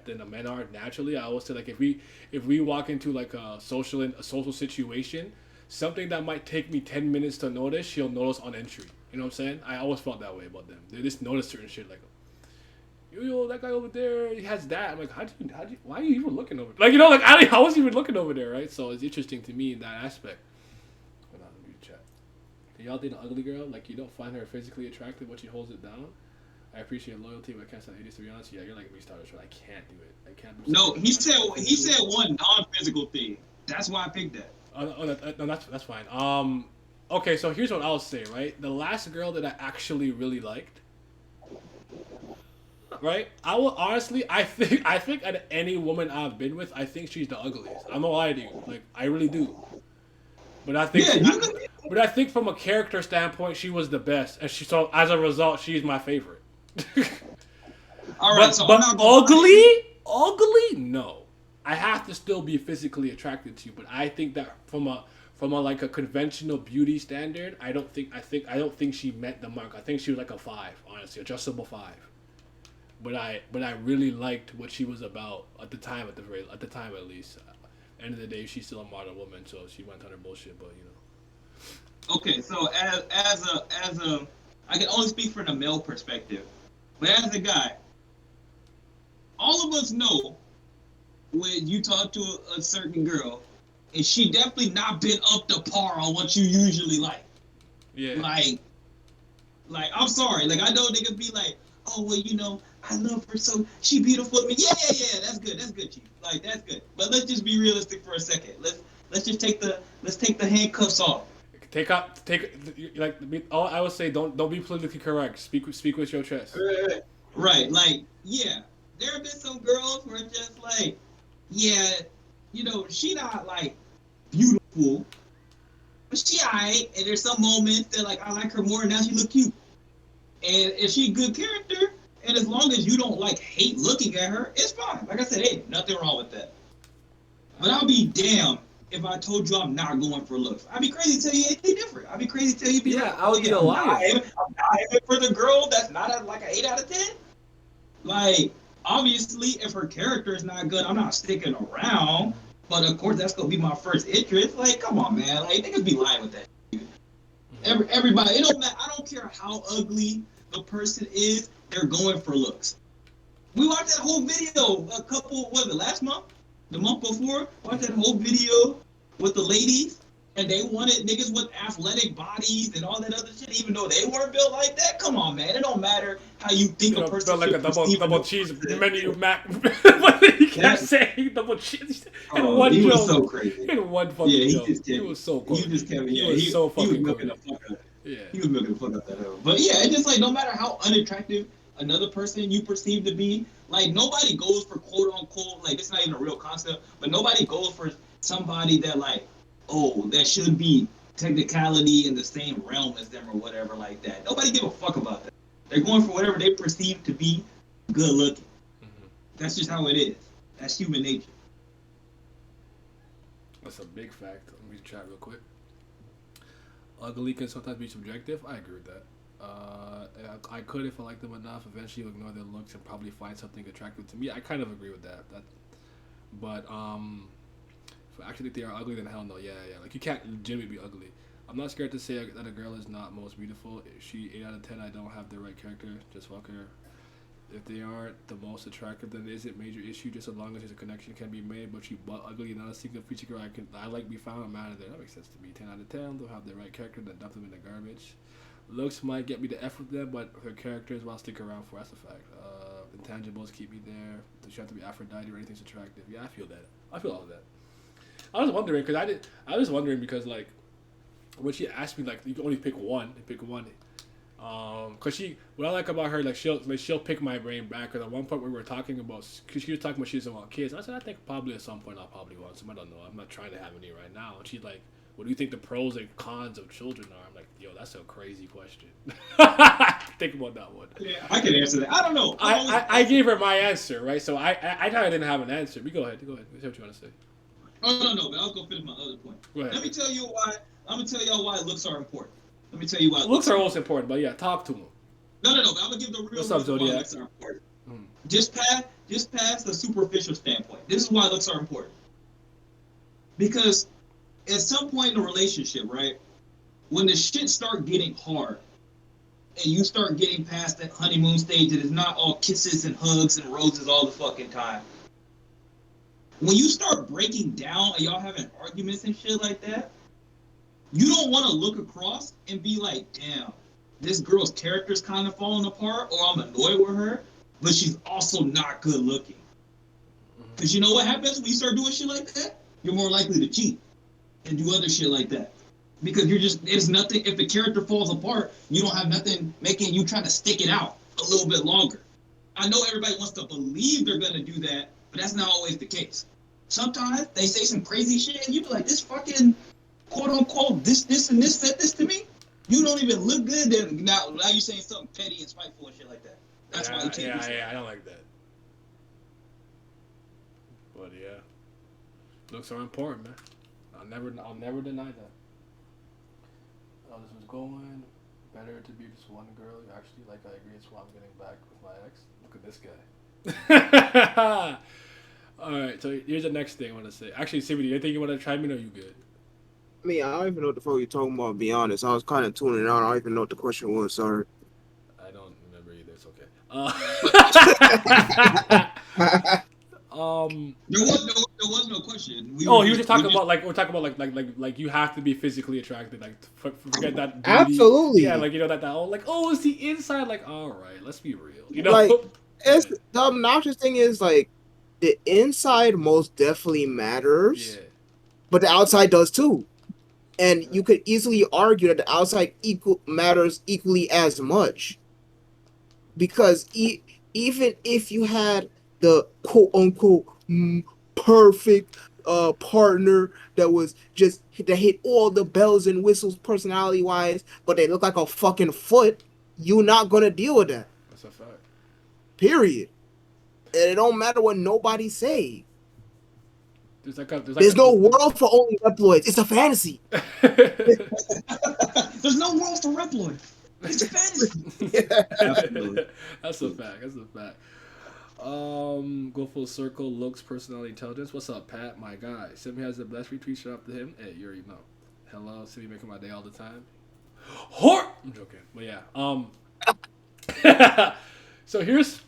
A: than the men are naturally. I always say like if we walk into like a social situation, something that might take me 10 minutes to notice, she'll notice on entry. You know what I'm saying? I always felt that way about them. They just notice certain shit like, yo, that guy over there, he has that. I'm like, why are you even looking over? Like, like I wasn't even looking over there, right? So it's interesting to me in that aspect. Hold on, let me chat. Do y'all date an ugly girl? Like you don't find her physically attractive, but she holds it down? I appreciate loyalty, but I can't stand 80s to be honest. Yeah, you're like me, Star Wars. I can't do it. I can't do
C: No, he said one non-physical thing. That's why I picked that.
A: No, that's fine. Okay, so here's what I'll say, right? The last girl that I actually really liked, right? I will honestly, I think out of any woman I've been with, I think she's the ugliest. I'm not lying to you, like I really do. But I think, but I think from a character standpoint, she was the best, and so as a result, she's my favorite.
C: All right,
A: but ugly, no. I have to still be physically attracted to you, but I think that from a like a conventional beauty standard, I don't think she met the mark. I think she was like a 5, honestly, adjustable 5. But I really liked what she was about at the time, at least. End of the day, she's still a modern woman, so she went on her bullshit. But
C: Okay, so as a, I can only speak from the male perspective, but as a guy, all of us know when you talk to a certain girl, and she definitely not been up to par on what you usually like.
A: Yeah.
C: Like I'm sorry. Like I know niggas be like, oh well, I love her so she beautiful to me. Yeah. That's good, Chief. Like that's good. But let's just be realistic for a second. Let's just take the handcuffs off. I would say don't be politically correct. Speak with your chest. Right. Like yeah, there have been some girls who are just like, yeah, she not like beautiful, but she alright. And there's some moments that like I like her more, and now she look cute. And if she a good character, and as long as you don't like hate looking at her, it's fine. Like I said, hey, nothing wrong with that. But I'll be damned if I told you I'm not going for looks. I'd be crazy to tell you anything different. I'd be crazy to tell you,
A: I would be a liar.
C: I'm not aiming for the girl that's not like an 8 out of 10. Like, obviously, if her character is not good, I'm not sticking around. But of course, that's gonna be my first interest. Like, come on, man. Like, niggas be lying with that. Everybody, it don't matter. I don't care how ugly the person is. They're going for looks. We watched that whole video last month? The month before? Watched that whole video with the ladies, and they wanted niggas with athletic bodies and all that other shit, even though they weren't built like that. Come on, man. It don't matter how you think a person
A: built like a double cheese menu mac. You can't say double cheese in one
C: he
A: joke.
C: Was so crazy.
A: In one fucking joke. He was so cool.
C: He just kept
A: He was so fucking
C: milking
A: cool.
C: the fuck up.
A: Yeah.
C: He was milking the fuck up that hell. But yeah, it's just like no matter how unattractive another person you perceive to be, like nobody goes for quote unquote, like it's not even a real concept, but nobody goes for somebody that like, oh, that should be technicality in the same realm as them or whatever like that. Nobody give a fuck about that. They're going for whatever they perceive to be good looking. Mm-hmm. That's just how it is. That's human nature.
A: That's a big fact. Let me chat real quick. Ugly can sometimes be subjective. I agree with that. I could, if I like them enough, eventually ignore their looks and probably find something attractive to me. I kind of agree with that. But if I actually think they are ugly, then hell no. Yeah, yeah. Like you can't legitimately be ugly. I'm not scared to say that a girl is not most beautiful. If she 8 out of 10, I don't have the right character. Just fuck her. If they aren't the most attractive, then it isn't a major issue. Just as long as there's a connection can be made. But she butt ugly, not a single feature girl I like be found. I'm out of there. That makes sense to me. 10 out of 10. They'll have the right character. Then dump them in the garbage. Looks might get me to F with them, but her characters will stick around for. That's a fact. Intangibles keep me there. Does she have to be Aphrodite or anything's attractive? Yeah, I feel that. I feel all of that. I was wondering because I was wondering because like when she asked me like you can only pick one. Pick one. Cause what I like about her, like she'll pick my brain back. Cause at one point we were talking about, cause she was talking about she doesn't want kids. And I said I think probably at some point I'll probably want some. I don't know. I'm not trying to have any right now. And she's like, what do you think the pros and cons of children are? I'm like, yo, that's a crazy question. Think about that one.
C: Yeah, I can answer that. I don't know.
A: I gave her my answer, right? So I thought I didn't have an answer. But go ahead. Say what you want to say.
C: Oh no, but I'll go finish my other point.
A: Go ahead.
C: Let me tell you why. I'm gonna tell y'all why looks are important. Let me tell you why.
A: Looks are most important, but yeah, talk to him.
C: No. But I'm gonna give the real
A: What's up,
C: reason why
A: Zodiac?
C: looks are important. Just past the superficial standpoint. This is why looks are important. Because at some point in a relationship, right, when the shit start getting hard, and you start getting past that honeymoon stage, and it's not all kisses and hugs and roses all the fucking time. When you start breaking down and y'all having arguments and shit like that, you don't want to look across and be like, damn, this girl's character's kind of falling apart, or I'm annoyed with her, but she's also not good looking. Because you know what happens when you start doing shit like that? You're more likely to cheat and do other shit like that. Because there's nothing, if the character falls apart, you don't have nothing making you trying to stick it out a little bit longer. I know everybody wants to believe they're going to do that, but that's not always the case. Sometimes they say some crazy shit and you be like, this fucking quote unquote, this, and this said this to me. You don't even look good. Then now you're saying something petty and spiteful and shit like that. That's why you can't do
A: I don't like that. But yeah, looks are important, man. I'll never deny that. Oh, this was going better to be just one girl. Actually, like I agree, it's why I'm getting back with my ex. Look at this guy. All right, so here's the next thing I want to say. Actually, CBD, anything you want to chime in, or are you good?
E: I mean, I don't even know what the fuck you're talking about, to be honest. I was kind of tuning out. I don't even know what the question was, sorry.
A: I don't remember either. It's okay.
C: There was no question.
A: He was just talking about we're talking about like you have to be physically attracted. Like forget that. Beauty.
E: Absolutely.
A: Yeah, like you know that whole like it's the inside. Like all right, let's be real. You know,
E: like it's the obnoxious thing is like the inside most definitely matters, but the outside does too. And you could easily argue that the outside matters equally as much, because even if you had the quote unquote perfect partner that hit all the bells and whistles personality wise, but they look like a fucking foot, you're not gonna deal with that.
A: That's a fact.
E: Period. And it don't matter what nobody say.
A: There's
E: no world for only Reploids. It's a fantasy.
C: There's no world for Reploid. It's a fantasy.
A: Absolutely. That's a fact. Go full circle. Looks, personality, intelligence. What's up, Pat? My guy. Simi has the best retweet. Shout out to him. Hey, you already know. Hello, Simi making my day all the time. Whore! I'm joking, but yeah. So here's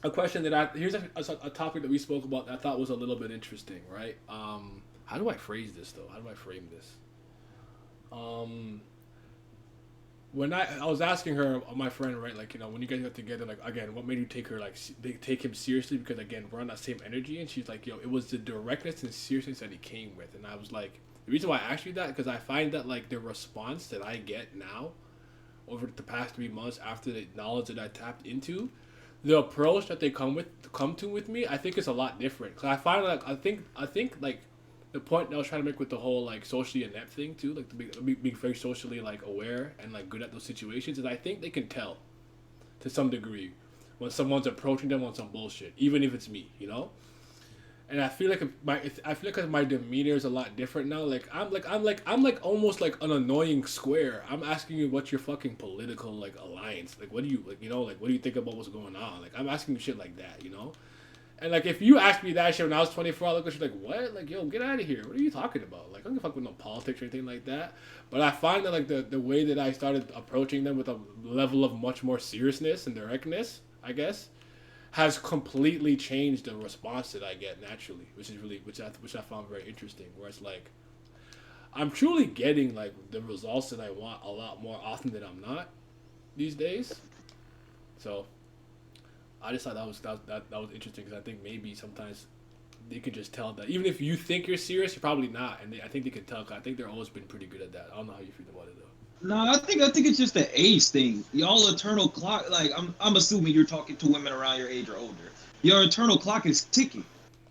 A: a question here's a topic that we spoke about that I thought was a little bit interesting, right? How do I phrase this though? How do I frame this? When I was asking her, my friend, right, like, you know, when you guys got together, like, again, what made you take him seriously? Because again, we're on that same energy, and she's like, yo, it was the directness and seriousness that he came with, and I was like, the reason why I asked you that because I find that like the response that I get now over the past 3 months after the knowledge that I tapped into. The approach that they come to with me, I think is a lot different. Cause I find like I think like the point that I was trying to make with the whole like socially inept thing too, like being very socially like aware and like good at those situations, is I think they can tell to some degree when someone's approaching them on some bullshit, even if it's me, you know. And I feel like I feel like my demeanor is a lot different now. I'm like almost like an annoying square. I'm asking you what's your fucking political like alliance. Like what do you like, you know, like what do you think about what's going on? Like I'm asking you shit like that, you know? And like if you asked me that shit when I was 24, I look at you like, what? Like, yo, get out of here. What are you talking about? Like I don't give a fuck with no politics or anything like that. But I find that like the way that I started approaching them with a level of much more seriousness and directness, I guess, has completely changed the response that I get naturally, which is really which I found very interesting. Where it's like I'm truly getting like the results that I want a lot more often than I'm not these days. So I just thought that was interesting because I think maybe sometimes they can just tell that even if you think you're serious, you're probably not, and I think they can tell. 'Cause I think they're always been pretty good at that. I don't know how you feel about it though.
C: No, I think it's just the age thing. Y'all eternal clock. Like I'm assuming you're talking to women around your age or older. Your eternal clock is ticking.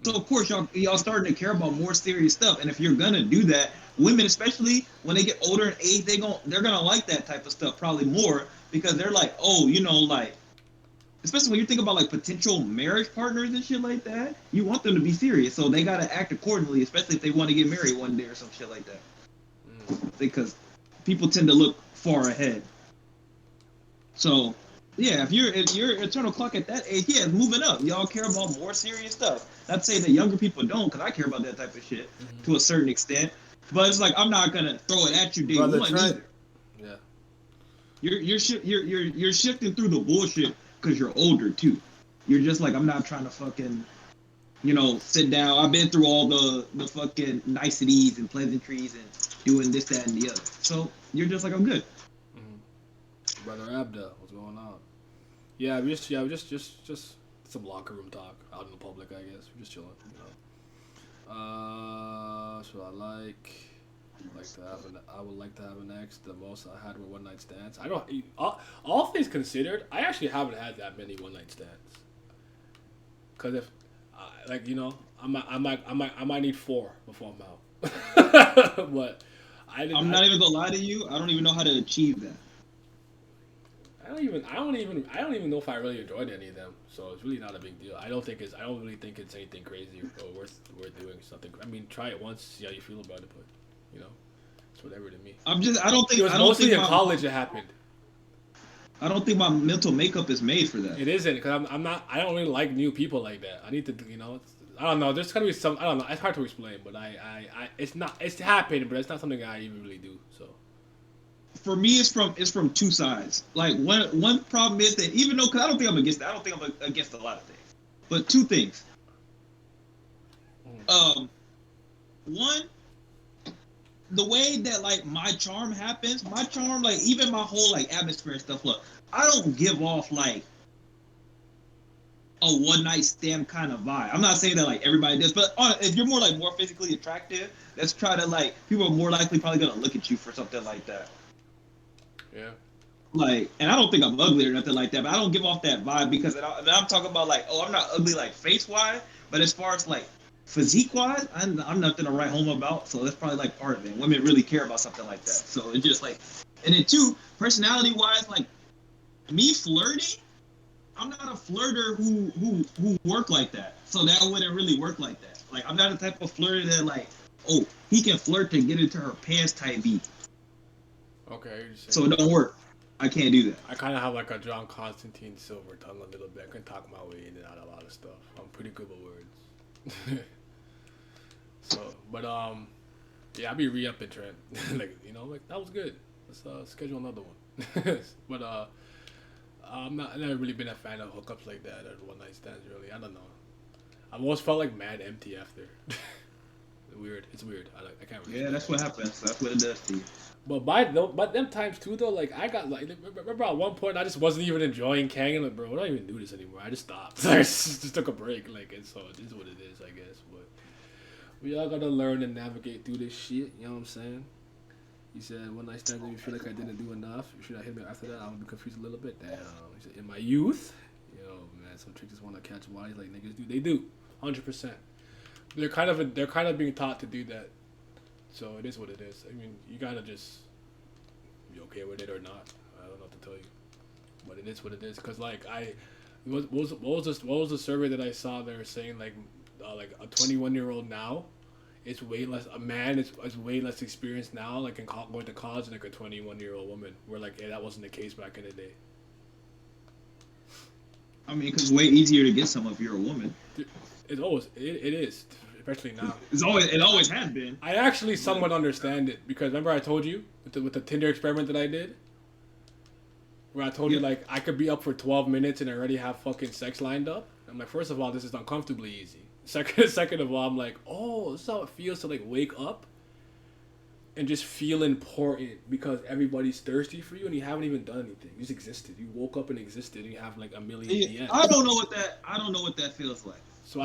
C: So of course y'all starting to care about more serious stuff. And if you're gonna do that, women especially when they get older in age, they're gonna like that type of stuff probably more because they're like, oh, you know, like especially when you think about like potential marriage partners and shit like that, you want them to be serious. So they gotta act accordingly, especially if they want to get married one day or some shit like that. Because people tend to look far ahead. So, yeah, if your eternal clock at that age, yeah, it's moving up. Y'all care about more serious stuff. Not saying that younger people don't, because I care about that type of shit to a certain extent. But it's like I'm not gonna throw it at you day
E: Brother
C: one
E: Trent.
C: either.
A: Yeah.
C: You're shifting through the bullshit because you're older too. You're just like I'm not trying to fucking sit down. I've been through all the fucking niceties and pleasantries and doing this, that, and the other. So you're just like, I'm good.
A: Brother Abda, what's going on? Yeah, just some locker room talk out in the public, I guess. We're just chilling, you know. So I would like to have an ex. The most I had were one night stands. I don't. All things considered, I actually haven't had that many one night stands. Cause if, like you know, I might need 4 before I'm out. But
C: I'm not even gonna lie to you. I don't even know how to achieve that.
A: I don't even know if I really enjoyed any of them. So it's really not a big deal. I don't really think it's anything crazy or worth doing something. I mean, try it once, see how you feel about it. But you know, it's whatever to me.
C: I don't think
A: It was mostly in college it happened.
C: I don't think my mental makeup is made for that.
A: It isn't because I'm not. I don't really like new people like that. I need to, you know. I don't know. There's gotta be some. I don't know. It's hard to explain, but it's not. It's happened, but it's not something I even really do. So.
C: For me, it's from two sides. Like one problem is that even though, because I don't think I'm against that. I don't think I'm against a lot of things, but 2 things. One, the way that like my charm happens, like even my whole like atmosphere and stuff. Look, I don't give off like a one night stand kind of vibe. I'm not saying that like everybody does, but if you're more physically attractive, let's try to like people are more likely probably gonna look at you for something like that.
A: Yeah.
C: Like, and I don't think I'm ugly or nothing like that, but I don't give off that vibe because I'm talking about like, oh, I'm not ugly like face wise, but as far as like physique wise, I'm nothing to write home about. So that's probably like part of it. Women really care about something like that. So it's just like, and then 2, personality wise, like me flirting, I'm not a flirter who work like that. So that wouldn't really work like that. Like I'm not the type of flirter that like, oh, he can flirt to get into her pants type beat.
A: Okay.
C: So it don't work. I can't do that.
A: I kind of have like a John Constantine silver tongue a little bit. I can talk my way in and out of a lot of stuff. I'm pretty good with words. So, but yeah, I'll be re-upping Trent. Like you know, like that was good. Let's schedule another one. But I've never really been a fan of hookups like that or one night stands. Really, I don't know. I've always felt like mad empty after. Weird. It's weird. I can't really.
C: Yeah, that's what happens. That's what it does to you.
A: But by them times too though, like I got like remember at one point I just wasn't even enjoying Kang. Like, bro, I don't even do this anymore. I just stopped. I just took a break. Like, and so it is what it is, I guess. But we all gotta learn and navigate through this shit. You know what I'm saying? He said, "One night stand, you feel like I didn't do enough. You should have hit me after that. I would be confused a little bit." Damn. He said, "In my youth, man, some chicks just want to catch bodies like niggas do. They do, 100%. They're kind of being taught to do that. So it is what it is. I mean, you gotta just be okay with it or not. I don't know what to tell you, but it is what it is. Cause like what was the survey that I saw? They were saying like like a 21-year-old now is way less. A man is way less experienced now, like going to college, than like a 21-year-old woman. Where like that wasn't the case back in the day.
C: I mean, because it's way easier to get some if you're a woman.
A: It is, especially now.
C: It always has been.
A: I actually somewhat understand it because remember I told you with the Tinder experiment that I did, where I told you like I could be up for 12 minutes and already have fucking sex lined up. I'm like, first of all, this is uncomfortably easy. Second of all, I'm like, oh, this is how it feels to like wake up and just feel important because everybody's thirsty for you and you haven't even done anything. You just existed. You woke up and existed and you have like a million DMs.
C: I don't know what that feels like.
A: So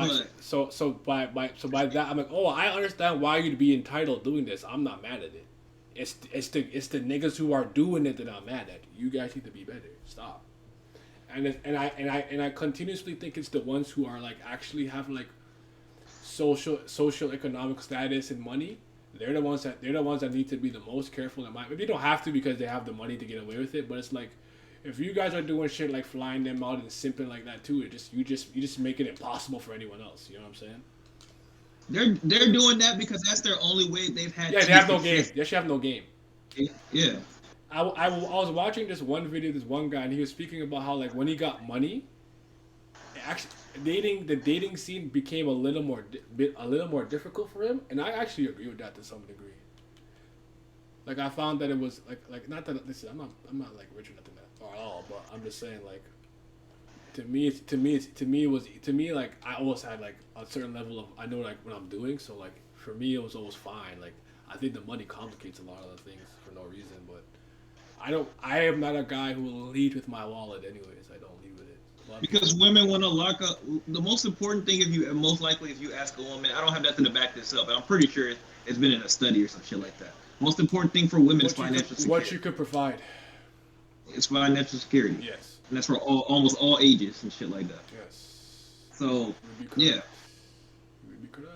A: by that I'm like, oh, I understand why you'd be entitled doing this. I'm not mad at it. It's the niggas who are doing it that I'm mad at. You guys need to be better. Stop. And I continuously think it's the ones who are like actually have like social economic status and money. They're the ones that need to be the most careful. Maybe they don't have to because they have the money to get away with it. But it's like, if you guys are doing shit like flying them out and simping like that too, you just make it impossible for anyone else. You know what I'm saying?
C: They're doing that because that's their only way they've had.
A: Yeah, they have no game. They should have no game.
C: Yeah.
A: I was watching this one video, this one guy, and he was speaking about how like when he got money, actually the dating scene became a little more difficult for him, and I actually agree with that to some degree. Like I found that it was like not that listen, I'm not like rich or nothing at all, but I'm just saying like to me like I always had like a certain level of I know like what I'm doing, so like for me it was always fine. Like I think the money complicates a lot of the things for no reason, but I am not a guy who will lead with my wallet anyways. I don't lead with it.
C: Because women want to lock up. The most important thing, if you ask a woman, I don't have nothing to back this up, but I'm pretty sure it's been in a study or some shit like that. Most important thing for women is financial security.
A: What you could provide.
C: It's financial security.
A: Yes.
C: And that's for almost all ages and shit like that.
A: Yes.
C: So yeah.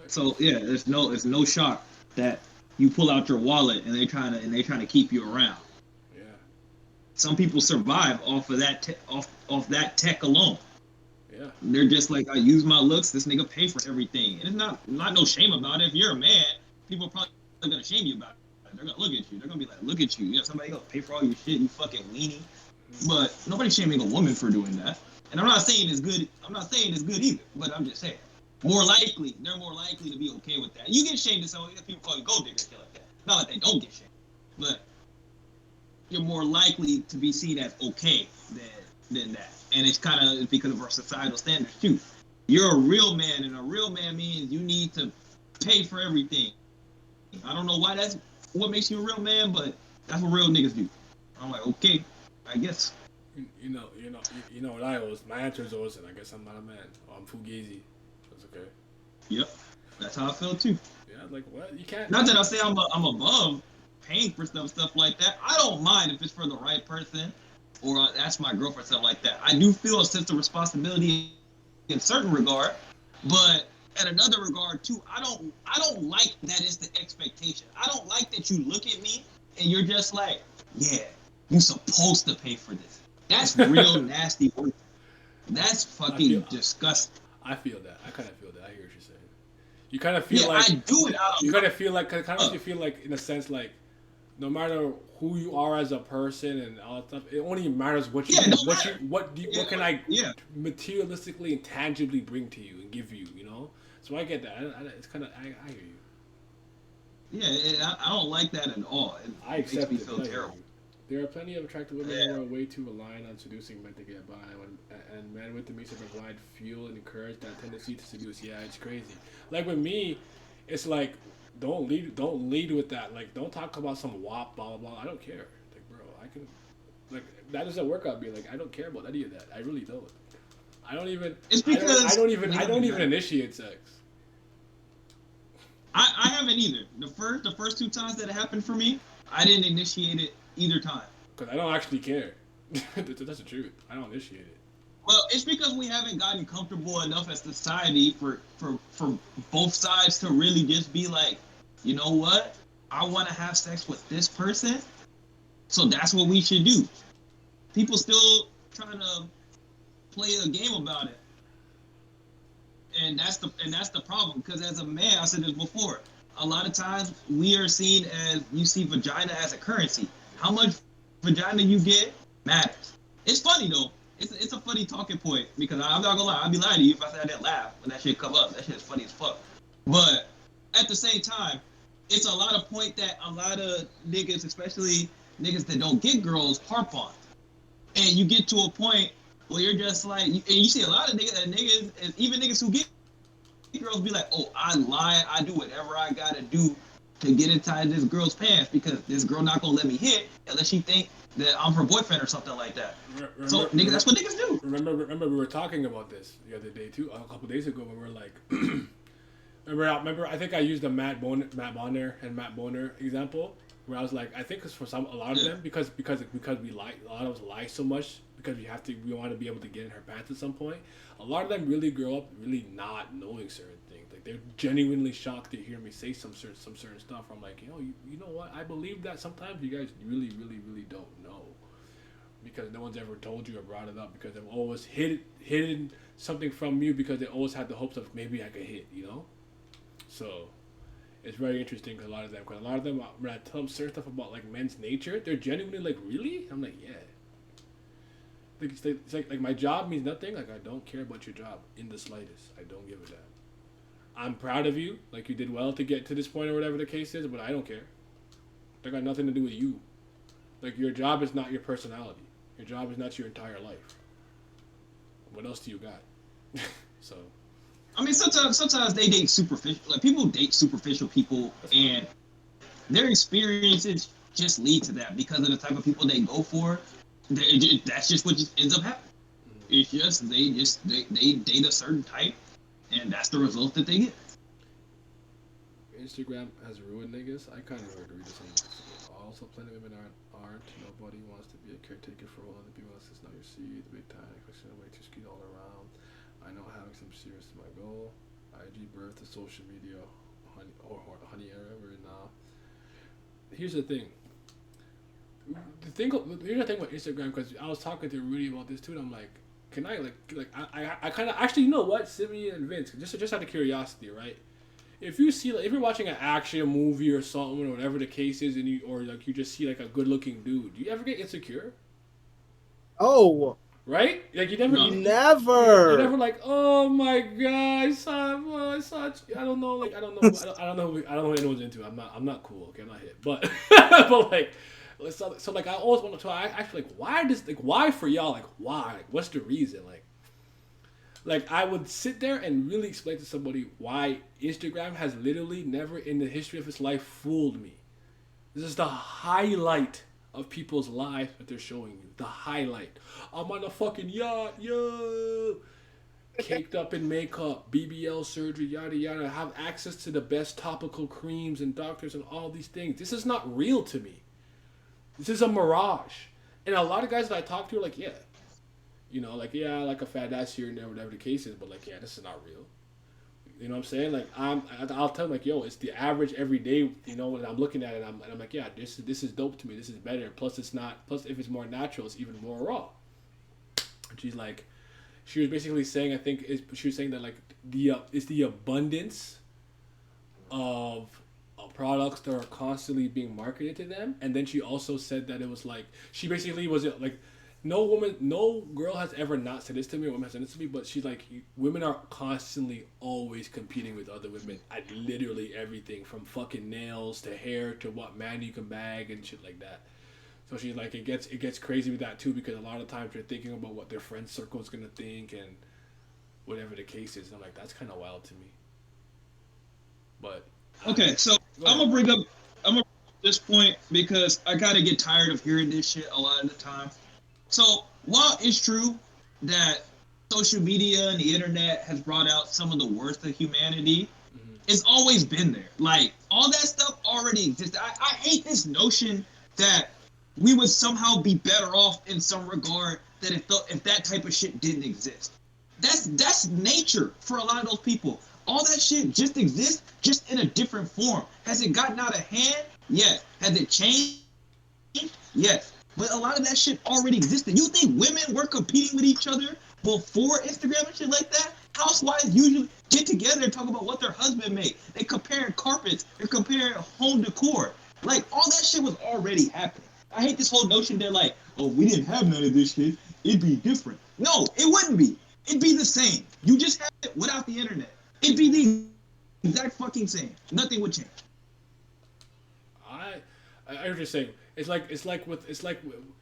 C: So yeah, it's no shock that you pull out your wallet and they trying to keep you around.
A: Yeah.
C: Some people survive off of that off that tech alone.
A: Yeah.
C: They're just like, I use my looks. This nigga pay for everything, and it's not no shame about it. If you're a man, people are probably gonna shame you about it. They're gonna look at you. They're gonna be like, look at you. You know, somebody gonna pay for all your shit. You fucking weenie. But nobody's shaming a woman for doing that. And I'm not saying it's good. I'm not saying it's good either. But I'm just saying, they're more likely to be okay with that. You get shamed in some people call you gold digger shit like that. Not that they don't get shamed, but you're more likely to be seen as okay than that. And it's kind of because of our societal standards too. You're a real man, and a real man means you need to pay for everything. I don't know why that's what makes you a real man, but that's what real niggas do. I'm like, okay, I guess.
A: You know what I always, my answer is always, I guess I'm not a man. Or I'm fugazi. That's okay. Yep,
C: that's how I feel too.
A: Yeah, like what? You can't.
C: Not that I say I'm above paying for stuff like that. I don't mind if it's for the right person, or that's my girlfriend, something like that. I do feel a sense of responsibility in certain regard, but at another regard too, I don't like that it's the expectation. I don't like that you look at me and you're just like, yeah, you're supposed to pay for this. That's real nasty work. That's fucking disgusting.
A: I feel that. I kind of feel that. I hear what you're saying. You kind of feel like I do it. You kind of feel like you feel like in a sense like no matter who you are as a person and all that stuff, it only matters what can I materialistically and tangibly bring to you and give you, you know? So I get that. It's kind of I hear you.
C: Yeah, I don't like that at all.
A: I accept it. Feel terrible. There are plenty of attractive women who are way too reliant on seducing men to get by, and men with the means to provide fuel and encourage that tendency to seduce. Yeah, it's crazy. Like with me, it's like don't lead with that. Like don't talk about some WAP, blah blah blah. I don't care. Like bro, I can, like that doesn't work out. Be like I don't care about any of that. I really don't. I don't even. It's because I don't even initiate sex.
C: I haven't either. The first two times that it happened for me, I didn't initiate it either time.
A: Because I don't actually care. That's the truth. I don't initiate it.
C: Well, it's because we haven't gotten comfortable enough as society for both sides to really just be like, you know what? I want to have sex with this person, so that's what we should do. People still trying to play a game about it. and that's the problem. Because as a man, I said this before. A lot of times we are seen as you see vagina as a currency. How much vagina you get matters. It's funny though. It's a funny talking point because I'm not gonna lie. I'd be lying to you if I said I didn't laugh when that shit come up. That shit is funny as fuck. But at the same time, it's a lot of point that a lot of niggas, especially niggas that don't get girls, harp on. And you get to a point where you're just like, and you see a lot of niggas, and even niggas who get girls be like, oh, I lie, I do whatever I gotta do to get inside this girl's pants because this girl not gonna let me hit unless she think that I'm her boyfriend or something like that. So nigga, that's what niggas do.
A: Remember, we were talking about this the other day too, a couple days ago, when we were like, remember, I think I used the Matt Boner and Matt Boner example, where I was like, I think it's for a lot of them because we lie, a lot of us lie so much because we want to be able to get in her pants at some point. A lot of them really grow up really not knowing certain things. Like they're genuinely shocked to hear me say some certain stuff. I'm like, you know what? I believe that sometimes you guys really, really, really don't know because no one's ever told you or brought it up because they've always hidden something from you because they always had the hopes of maybe I could hit, So it's very interesting because a lot of them, when I tell them certain stuff about like men's nature, they're genuinely like, really? I'm like, yeah. It's like my job means nothing. Like I don't care about your job in the slightest. I don't give a damn. I'm proud of you. Like you did well to get to this point or whatever the case is, but I don't care. That got nothing to do with you. Like your job is not your personality. Your job is not your entire life. What else do you got? So.
C: I mean, sometimes they date superficial. Like people date superficial people, and their experiences just lead to that because of the type of people they go for. That's just what just ends up happening. It's just they date a certain type, and that's the result that they get.
A: Instagram has ruined niggas. I kind of agree with this. Also, plenty of women aren't. Nobody wants to be a caretaker for all other people. It's not your seed. Big time. Question way too skewed all around. I know having some serious to my goal. IG birth to social media, honey era right now. Here's the thing. Here's the thing with Instagram, because I was talking to Rudy about this too, and I'm like, can I I kind of actually, you know what, Simeon and Vince, just out of curiosity, right? If you see, like, if you're watching an action movie or something or whatever the case is, and you just see like a good looking dude, do you ever get insecure?
E: Oh.
A: Right? Like you never,
E: Never.
A: You're never like, oh my god, I saw. I don't know who anyone's into. I'm not cool. Okay, I'm not hit. But but like, so like I always want to. I actually like why for y'all, like why? Like, what's the reason? Like I would sit there and really explain to somebody why Instagram has literally never in the history of its life fooled me. This is the highlight of people's lives that they're showing you. The highlight. I'm on a fucking yacht, yo. Caked up in makeup, BBL surgery, yada yada. Have access to the best topical creams and doctors and all these things. This is not real to me. This is a mirage. And a lot of guys that I talk to are like, yeah. Like a fat ass here and there, whatever the case is, but like, yeah, this is not real. You know what I'm saying? Like I'll tell them like, yo, it's the average every day. When I'm looking at it, and I'm like, yeah, this is dope to me. This is better. Plus if it's more natural, it's even more raw. And she's like, she was basically saying, she was saying that like it's the abundance of products that are constantly being marketed to them, and then she also said that it was like she basically was like. No girl has ever not said this to me, or woman has said this to me, but she's like, women are constantly always competing with other women at literally everything, from fucking nails to hair to what man you can bag and shit like that. So she's like, it gets crazy with that too, because a lot of times they're thinking about what their friend circle is gonna think and whatever the case is. And I'm like, that's kind of wild to me. But
C: okay, so I'm gonna bring up this point because I kind of get tired of hearing this shit a lot of the time. So while it's true that social media and the internet has brought out some of the worst of humanity, it's always been there. Like all that stuff already existed. I hate this notion that we would somehow be better off in some regard that if that type of shit didn't exist. That's nature for a lot of those people. All that shit just exists, just in a different form. Has it gotten out of hand? Yes. Has it changed? Yes. But a lot of that shit already existed. You think women were competing with each other before Instagram and shit like that? housewives usually get together and talk about what their husband made. They comparing carpets. They're comparing home decor. Like all that shit was already happening. I hate this whole notion that like, oh, we didn't have none of this shit. It'd be different. No, it wouldn't be. It'd be the same. You just have it without the internet. It'd be the exact fucking same. Nothing would change.
A: I was just saying. It's like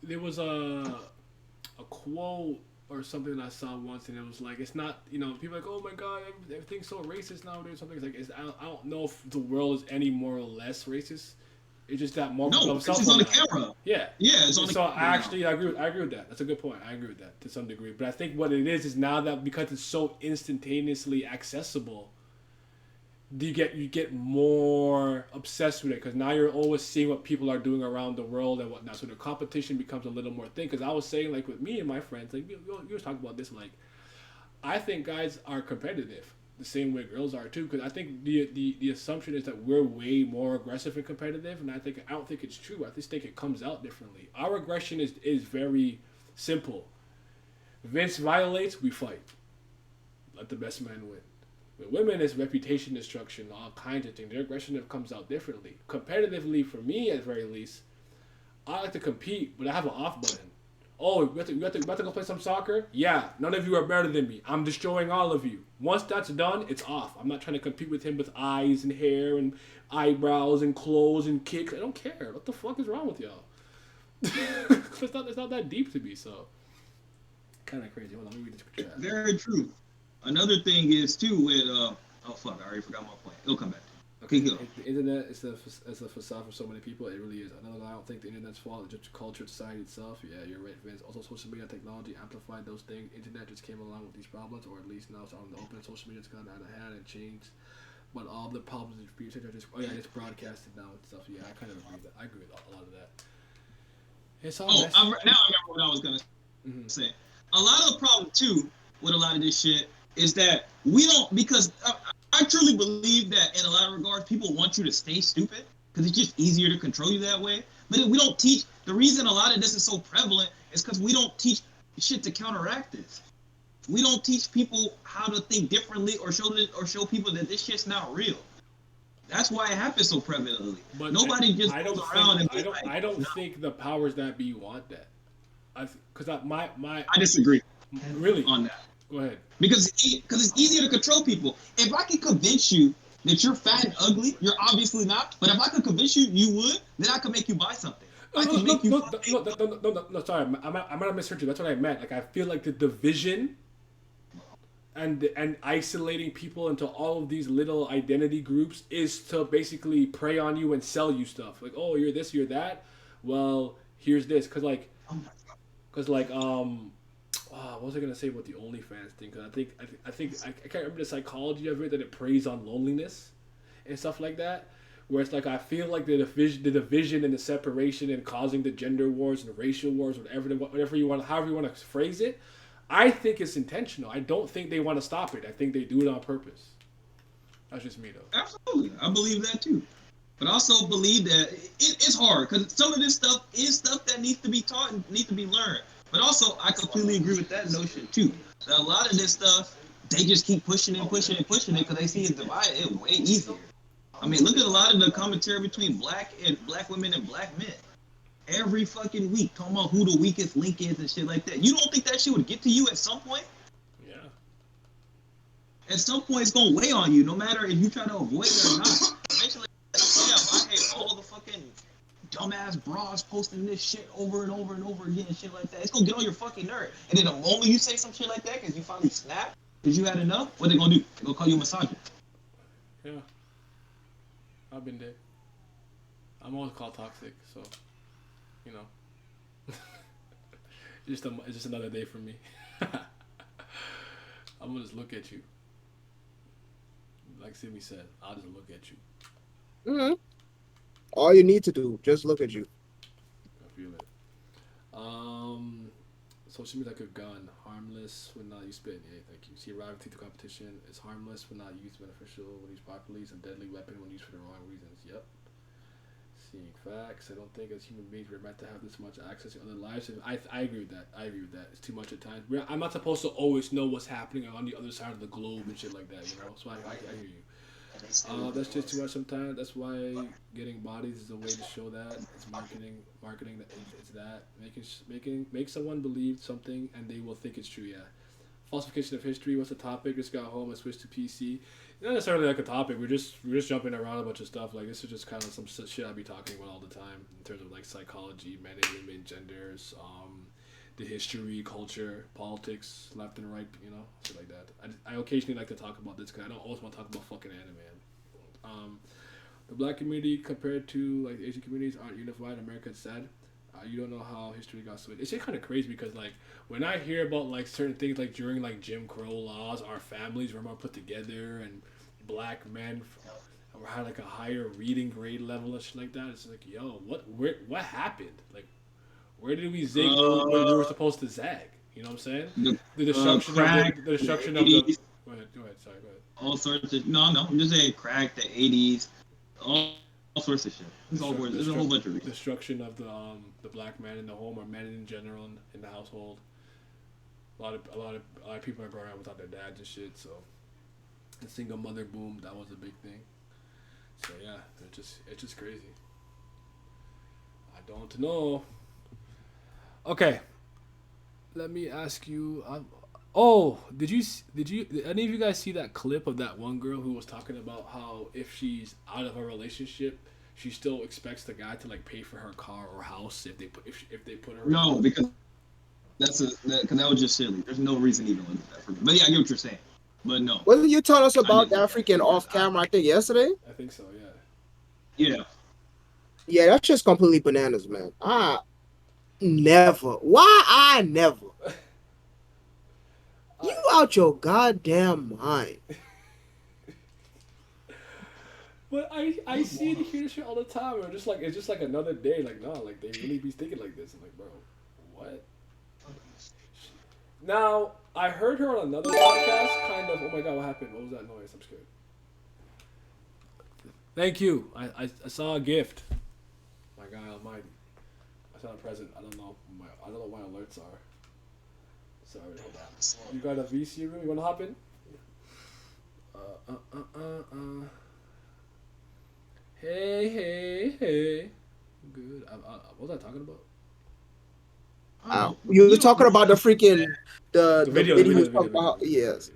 A: there was a quote or something I saw once, and it was like it's not, people are like, oh my god, everything's so racist nowadays. Something it's like I don't know if the world is any more or less racist. It's just that more people
C: No,
A: have
C: it's
A: cell
C: just
A: phone
C: on the
A: now.
C: camera.
A: Yeah.
C: Yeah, it's on the
A: So
C: camera.
A: actually, I agree with that. That's a good point. I agree with that to some degree. But I think what it is now that because it's so instantaneously accessible, you get more obsessed with it because now you're always seeing what people are doing around the world and whatnot. So the competition becomes a little more thing. Because I was saying like with me and my friends, like you were talking about this, like I think guys are competitive the same way girls are too. Because I think the assumption is that we're way more aggressive and competitive, and I don't think it's true. I just think it comes out differently. Our aggression is very simple. Vince violates, we fight. Let the best man win. With women, it's reputation destruction, all kinds of things. Their aggression comes out differently. Competitively, for me at the very least, I like to compete, but I have an off button. Oh, we have to go play some soccer? Yeah, none of you are better than me. I'm destroying all of you. Once that's done, it's off. I'm not trying to compete with him with eyes and hair and eyebrows and clothes and kicks. I don't care. What the fuck is wrong with y'all? It's not that deep to me, so. Kind of crazy. Hold on, let me read this chat.
C: Very true. Another thing is too with oh fuck, I already forgot my point. It'll come back. Okay, go.
A: The internet is a facade for so many people. It really is. I don't think the internet's fault. It's just culture, society itself. Yeah, you're right, Vince. Also, social media technology amplified those things. Internet just came along with these problems, or at least now it's on the open. Social media's gone out of hand and changed. But all the problems are just it's broadcasted now and stuff. Yeah, I kind of agree with that. I agree with a lot of that. It's all
C: Now I remember what I was gonna say. A lot of the problem too with a lot of this shit is that we don't, because I truly believe that in a lot of regards people want you to stay stupid because it's just easier to control you that way. But if we don't teach, the reason a lot of this is so prevalent is because we don't teach shit to counteract this. We don't teach people how to think differently or show people that this shit's not real. That's why it happens so prevalently. But nobody just goes around
A: I don't think the powers that be want that. I
C: disagree.
A: Really?
C: On that.
A: Go ahead.
C: Because it's easier to control people. If I can convince you that you're fat and ugly, you're obviously not. But if I could convince you you would, then I could make you buy something. I can make you.
A: No, sorry. I might have misheard you. That's what I meant. Like I feel like the division and isolating people into all of these little identity groups is to basically prey on you and sell you stuff. Like, oh, you're this, you're that. Well, here's this, what was I gonna say about the OnlyFans thing? Because I can't remember the psychology of it, that it preys on loneliness and stuff like that. Where it's like I feel like the division and the separation and causing the gender wars and racial wars, whatever you want, however you want to phrase it, I think it's intentional. I don't think they want to stop it. I think they do it on purpose. That's just me though.
C: Absolutely, I believe that too. But I also believe that it's hard because some of this stuff is stuff that needs to be taught and needs to be learned. But also, I completely agree with that notion too. That a lot of this stuff, they just keep pushing it because they see it divided it way easier. I mean, look at a lot of the commentary between black women and black men. Every fucking week, talking about who the weakest link is and shit like that. You don't think that shit would get to you at some point?
A: Yeah.
C: At some point, it's gonna weigh on you, no matter if you try to avoid it or not. Eventually, I hate all the fucking dumbass bras posting this shit over and over and over again and shit like that. It's gonna get on your fucking nerve. And then the moment you say some shit like that, because you finally snap, because you had enough, what they gonna do? They gonna call you a misogynist.
A: Yeah. I've been there. I'm always called toxic, so, you know. it's just another day for me. I'm gonna just look at you. Like Simi said, I'll just look at you.
E: Mm-hmm. All you need to do, just look at you.
A: I feel it. Social media like a gun, harmless when not used spit. Yeah, thank you. See, arriving to the competition is harmless when not used beneficial when used properly. It's a deadly weapon when used for the wrong reasons. Yep. Seeing facts. I don't think as human beings we're meant to have this much access to other lives. And I agree with that. I agree with that. It's too much at times. I'm not supposed to always know what's happening on the other side of the globe and shit like that. You know. So I hear you. That's just too much sometimes. That's why getting bodies is a way to show that it's marketing. Marketing that it's that make someone believe something and they will think it's true. Yeah. Falsification of history. What's the topic? Just got home and switched to PC. Not necessarily like a topic. We're just jumping around a bunch of stuff. Like this is just kind of some shit I be talking about all the time in terms of like psychology, men and women, genders, the history, culture, politics, left and right. You know, shit like that. I occasionally like to talk about this because I don't always want to talk about fucking anime. The black community compared to like the Asian communities aren't unified. America is sad. You don't know how history got switched. It's just kind of crazy because like when I hear about like certain things like during like Jim Crow laws, our families were more put together and black men had like a higher reading grade level and shit like that. It's like, yo, what happened? Like, where did we zig when we were supposed to zag? You know what I'm saying? The destruction
C: crack,
A: the destruction
C: the
A: of the.
C: 80s,
A: Go ahead. Sorry, go ahead.
C: all sorts of no. I'm just saying crack, the 80s, all sorts of shit. There's a whole bunch of reasons.
A: Destruction of the black man in the home or men in general in the household. A lot of people are growing up without their dads and shit. So the single mother boom, that was a big thing. So yeah, it's just crazy. I don't know. Okay, let me ask you. Did any of you guys see that clip of that one girl who was talking about how if she's out of a relationship, she still expects the guy to like pay for her car or house if they put her.
C: No, because that was just silly. There's no reason even to look at that for me. But yeah, I get what you're saying. But no.
E: Wasn't you telling us about that freaking off camera? I think yesterday.
A: I think so.
C: Yeah.
E: Yeah, that's just completely bananas, man. Never. Why I never? You out your goddamn mind.
A: But I see and hear this shit all the time. It's just like another day. Like no, like they really be thinking like this. I'm like, bro, what? Now I heard her on another podcast. Kind of. Oh my god, what happened? What was that noise? I'm scared. Thank you. I saw a gift. My God Almighty. I saw a present. I don't know what my alerts are. Sorry, hold on. You got a VC room? You wanna hop in? Hey. Good. What was I talking about?
E: You were talking about the freaking the
A: video.
E: Yes.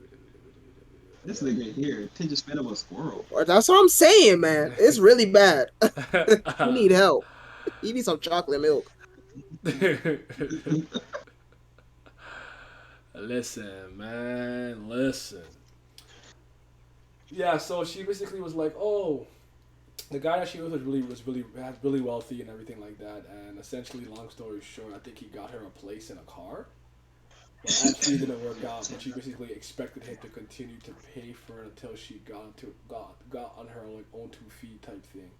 C: This nigga here, Tim just fed up a squirrel.
E: That's what I'm saying, man. It's really bad. You need help. You need some chocolate milk.
A: Listen, man. Listen. Yeah, so she basically was like, oh, the guy that she was really wealthy and everything like that, and essentially, long story short, I think he got her a place in a car. But actually didn't work out, but she basically expected him to continue to pay for it until she got on her own 2 feet type thing.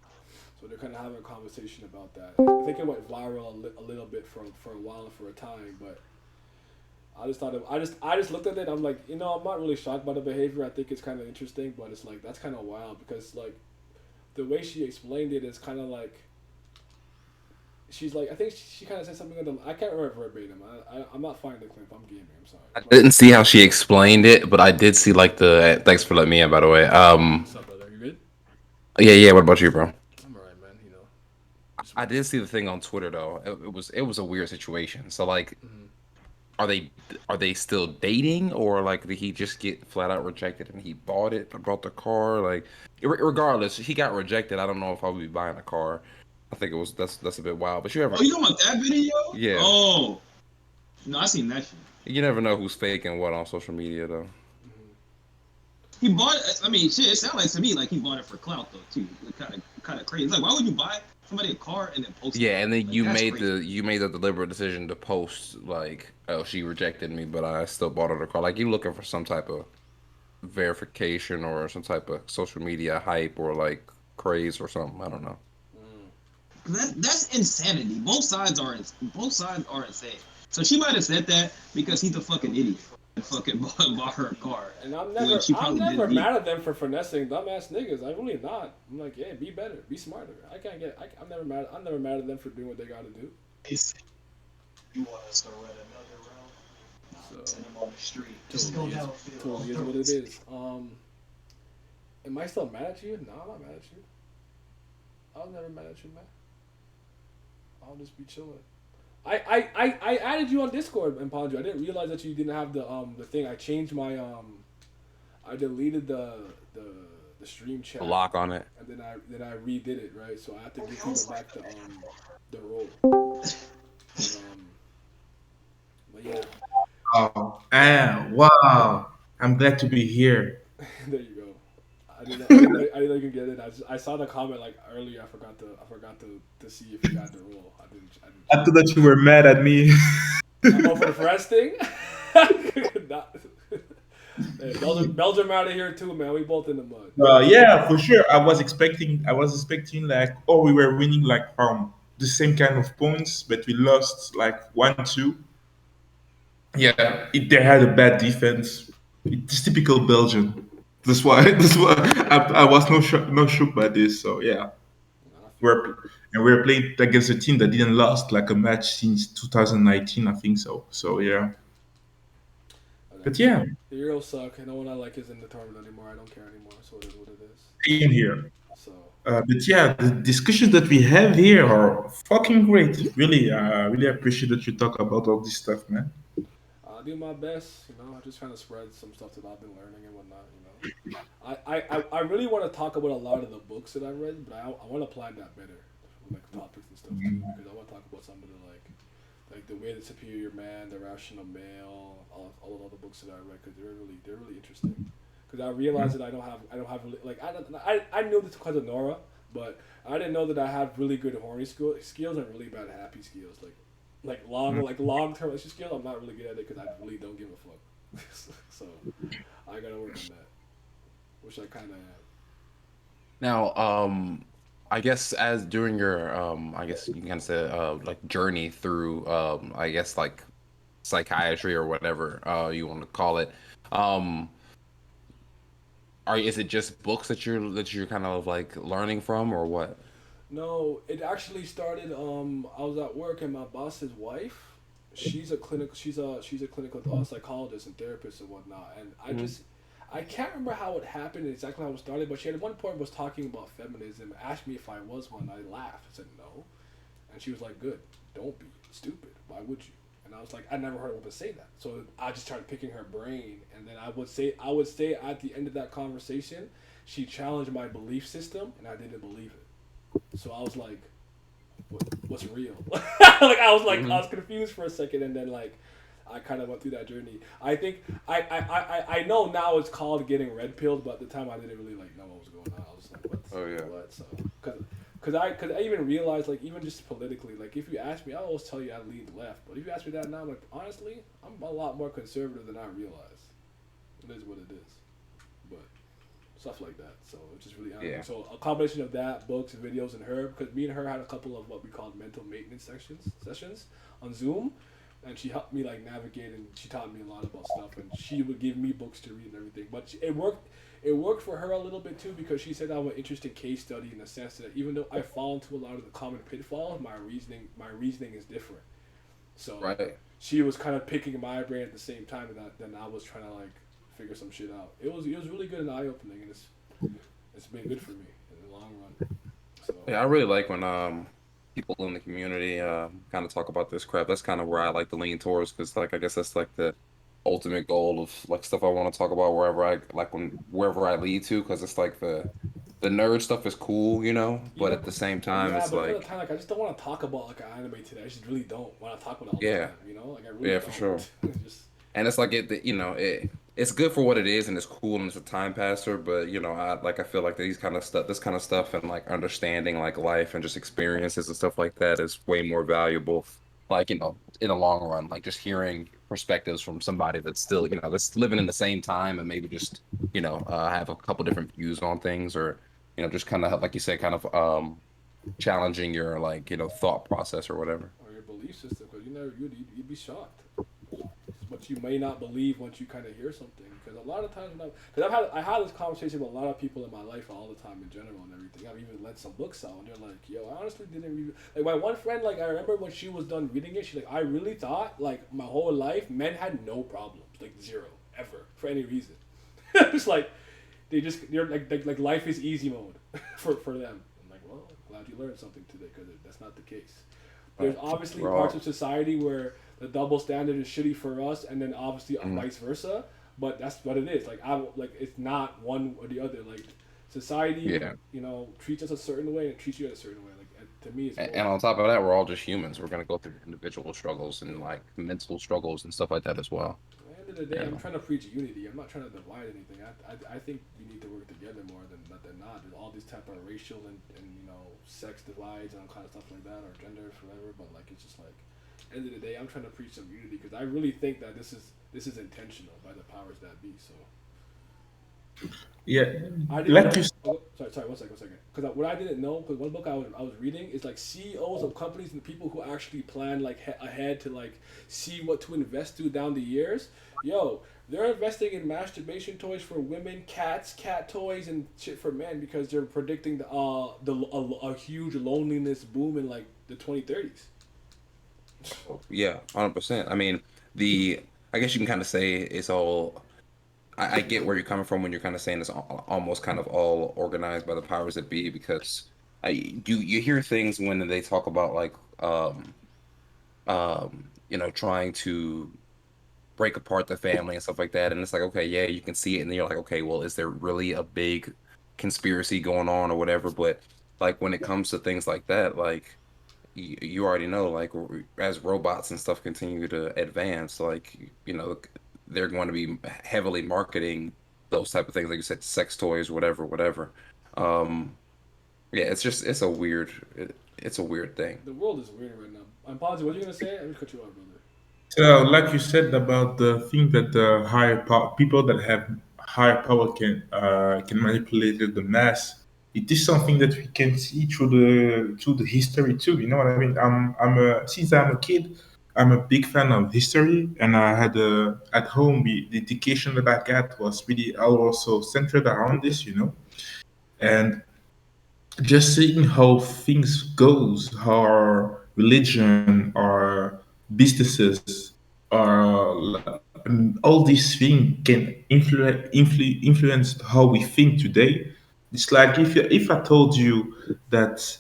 A: So they're kind of having a conversation about that. I think it went viral a little bit for a while and for a time, but I just looked at it. I'm like, I'm not really shocked by the behavior. I think it's kind of interesting, but it's like that's kind of wild because like the way she explained it is kind of like. She's like, I think she kind of said something like I can't remember verbatim. I'm not finding the clip. I'm gaming. I'm sorry.
F: I didn't see how she explained it, but I did see like the. Thanks for letting me in, by the way.
A: What's up, brother? You good?
F: Yeah. What about you, bro?
A: I'm alright, man.
F: I did see the thing on Twitter though. It was a weird situation. So like, are they still dating or like did he just get flat out rejected and he bought the car? Like, regardless, he got rejected. I don't know if I would be buying a car. I think that's a bit wild. But you ever?
C: Oh, you know about that video?
F: Yeah.
C: Oh. No, I seen that shit.
F: You never know who's fake and what on social media though.
C: He bought it. I mean, shit. It sounds like to me like he bought it for clout though too. Kind of crazy. It's like, why would you buy somebody a car and then post it?
F: Yeah, and then
C: like,
F: you made the deliberate decision to post like, oh, she rejected me, but I still bought her the car. Like you looking for some type of verification or some type of social media hype or like craze or something. I don't know.
C: That's insanity. Both sides are insane. So she might have said that because he's a fucking idiot. and fucking bought her a car.
A: And
C: Like she
A: I'm
C: probably
A: never
C: didn't need.
A: mad at them for finessing dumbass niggas. I'm really not. I'm like, yeah, be better, be smarter. I can't get. I'm never mad. I'm never mad at them for doing what they got to do.
D: He said, "You want us to rent another room? Nah,
A: So
D: send him on the street. Just
A: totally
D: go
A: is,
D: downfield
A: totally
D: on
A: is what it
D: those."
A: is. Am I still mad at you? No, I'm not mad at you. I was never mad at you, man. I'll just be chilling. I added you on Discord and Pandju. I didn't realize that you didn't have the thing. I changed my I deleted the the stream
F: A
A: chat
F: lock on it.
A: and then I redid it, right? So I have to give people back the role. Um, but yeah,
G: Oh, wow. I'm glad to be here.
A: there you go. I didn't know you can get it. I saw the comment like earlier. I forgot to see if you got the role. I didn't
G: I
A: check.
G: thought that you were mad at me.
A: Oh, for the fresh thing? Not- hey, Belgium out of here too, man. We both in the mud.
G: Yeah, for sure. I was expecting like, oh, we were winning like the same kind of points, but we lost like 1-2. Yeah, they had a bad defense. It's typical Belgian. That's why. That's why I was not shook by this. So yeah,
A: Nah, I feel
G: we're
A: you.
G: and we're playing against a team that didn't last like a match since 2019, I think so. So yeah,
A: Okay.
G: but yeah,
A: The Euros suck. No one I like is in the tournament anymore. I don't care anymore. So it is what it is.
G: in here.
A: So
G: But yeah, the discussions that we have here are fucking great. Really, I really appreciate that you talk about all this stuff, man.
A: I do my best. Just trying to spread some stuff that I've been learning and whatnot. I really want to talk about a lot of the books that I read, but I want to plan that better, like topics and stuff too, because I want to talk about some of the like the way the superior man, the rational male, all of the other books that I read, because they're really interesting. Because I realized that I don't have really like I knew this because of Nora, but I didn't know that I have really good horny skills and really bad happy skills. Long term relationship skills, I'm not really good at it because I really don't give a fuck. So I gotta work on that, which I kind of am.
F: Now, I guess as during your I guess you can kind of say like journey through I guess like psychiatry or whatever you want to call it. Um, is it just books that you're kind of like learning from or what?
A: No, it actually started. I was at work and my boss's wife, she's a clinical psychologist and therapist and whatnot. And I can't remember how it happened exactly how it started, but she at one point was talking about feminism, asked me if I was one. I laughed. I said no, and she was like, "Good, don't be stupid. Why would you?" And I was like, I never heard a woman say that. So I just started picking her brain, and then I would say at the end of that conversation, she challenged my belief system, and I didn't believe it. So I was like, what's real? I was confused for a second, and then I kind of went through that journey. I think I know now it's called getting red pilled, but at the time I didn't really know what was going on. I was just like,
F: Oh yeah.
A: what? So because I even realized even just politically, if you ask me, I always tell you I lean left, but if you ask me that now, I'm like, honestly, I'm a lot more conservative than I realized. It is what it is, but stuff like that. So it's just really
F: Yeah.
A: so a combination of that, books, videos, and her, because me and her had a couple of what we called mental maintenance sessions on Zoom, and she helped me navigate, and she taught me a lot about stuff, and she would give me books to read and everything. But it worked. It worked for her a little bit too because she said I'm an interesting case study in the sense that even though I fall into a lot of the common pitfalls, my reasoning is different. So
F: Right.
A: she was kind of picking my brain at the same time that I was trying to figure some shit out. It was really good and eye opening, and it's been good for me in the long run. So
F: Yeah, I really like when people in the community kind of talk about this crap. That's kind of where I like to lean towards because I guess that's like the ultimate goal of stuff I want to talk about wherever I lead to because it's like the nerd stuff is cool, but
A: yeah,
F: at the same
A: but
F: time
A: yeah,
F: it's
A: but at the
F: like
A: time, I just don't want to talk about an anime today. I just really don't want to talk about it all the
F: yeah,
A: time. I really
F: yeah, for sure.
A: don't. Just
F: And it's like it's good for what it is and it's cool and it's a time passer, but I feel like this kind of stuff and understanding life and just experiences and stuff like that is way more valuable. In the long run, just hearing perspectives from somebody that's still, that's living in the same time and maybe just, have a couple different views on things or, just kind of like you say, kind of challenging your thought process or whatever.
A: or your belief system, because you'd be shocked. but you may not believe once you kind of hear something. Because a lot of times, because I had this conversation with a lot of people in my life all the time in general and everything. I've even lent some books out, and they're like, "Yo, I honestly didn't read." Like my one friend, like I remember when she was done reading it, she's like, "I really thought like my whole life men had no problems, like zero ever for any reason." It's like they're like life is easy mode for them. I'm like, well, glad you learned something today because that's not the case. There's obviously
F: We're
A: parts
F: all,
A: of society where the double standard is shitty for us, and then obviously vice versa. But that's what it is. Like it's not one or the other. Like society,
F: yeah.
A: treats us a certain way and treats you a certain way. Like to me, it's more.
F: And on top of that, we're all just humans. We're gonna go through individual struggles and like mental struggles and stuff like that as well.
A: At the end of the day,
F: You
A: I'm
F: know.
A: trying to preach unity. I'm not trying to divide anything. I think we need to work together more than not. There's all these type of racial and sex divides and all kind of stuff like that, or gender, whatever. But like it's just like, end of the day, I'm trying to preach some unity because I really think that this is intentional by the powers that be. So
G: Yeah,
A: I didn't
G: like you.
A: know. Oh, sorry, one second. Because what I didn't know, because one book I was reading is like CEOs of companies and people who actually plan like ahead to like see what to invest to down the years. Yo, they're investing in masturbation toys for women, cats, cat toys, and shit for men because they're predicting a huge loneliness boom in like the 2030s.
F: Yeah, 100%. I mean, the I guess you can kind of say it's all. I get where you're coming from when you're kind of saying it's almost kind of all organized by the powers that be because you hear things when they talk about like trying to break apart the family and stuff like that, and it's like okay, yeah, you can see it, and then you're like, okay, well, is there really a big conspiracy going on or whatever? But like when it comes to things like that, like you already know, like as robots and stuff continue to advance, like they're going to be heavily marketing those type of things, like you said, sex toys, whatever, whatever. Um, yeah, it's a weird thing.
A: The world is weird right now. I'm positive. What are you gonna say? I'm gonna cut you off, brother.
G: So, like you said about the thing that the higher power, people that have higher power can manipulate the mass. It is something that we can see through the history too. You know what I mean? Since I'm a kid, I'm a big fan of history, and I had at home the education that I got was really also centered around this. And just seeing how things goes, how our religion, our businesses, all these things can influence how we think today. It's like if I told you that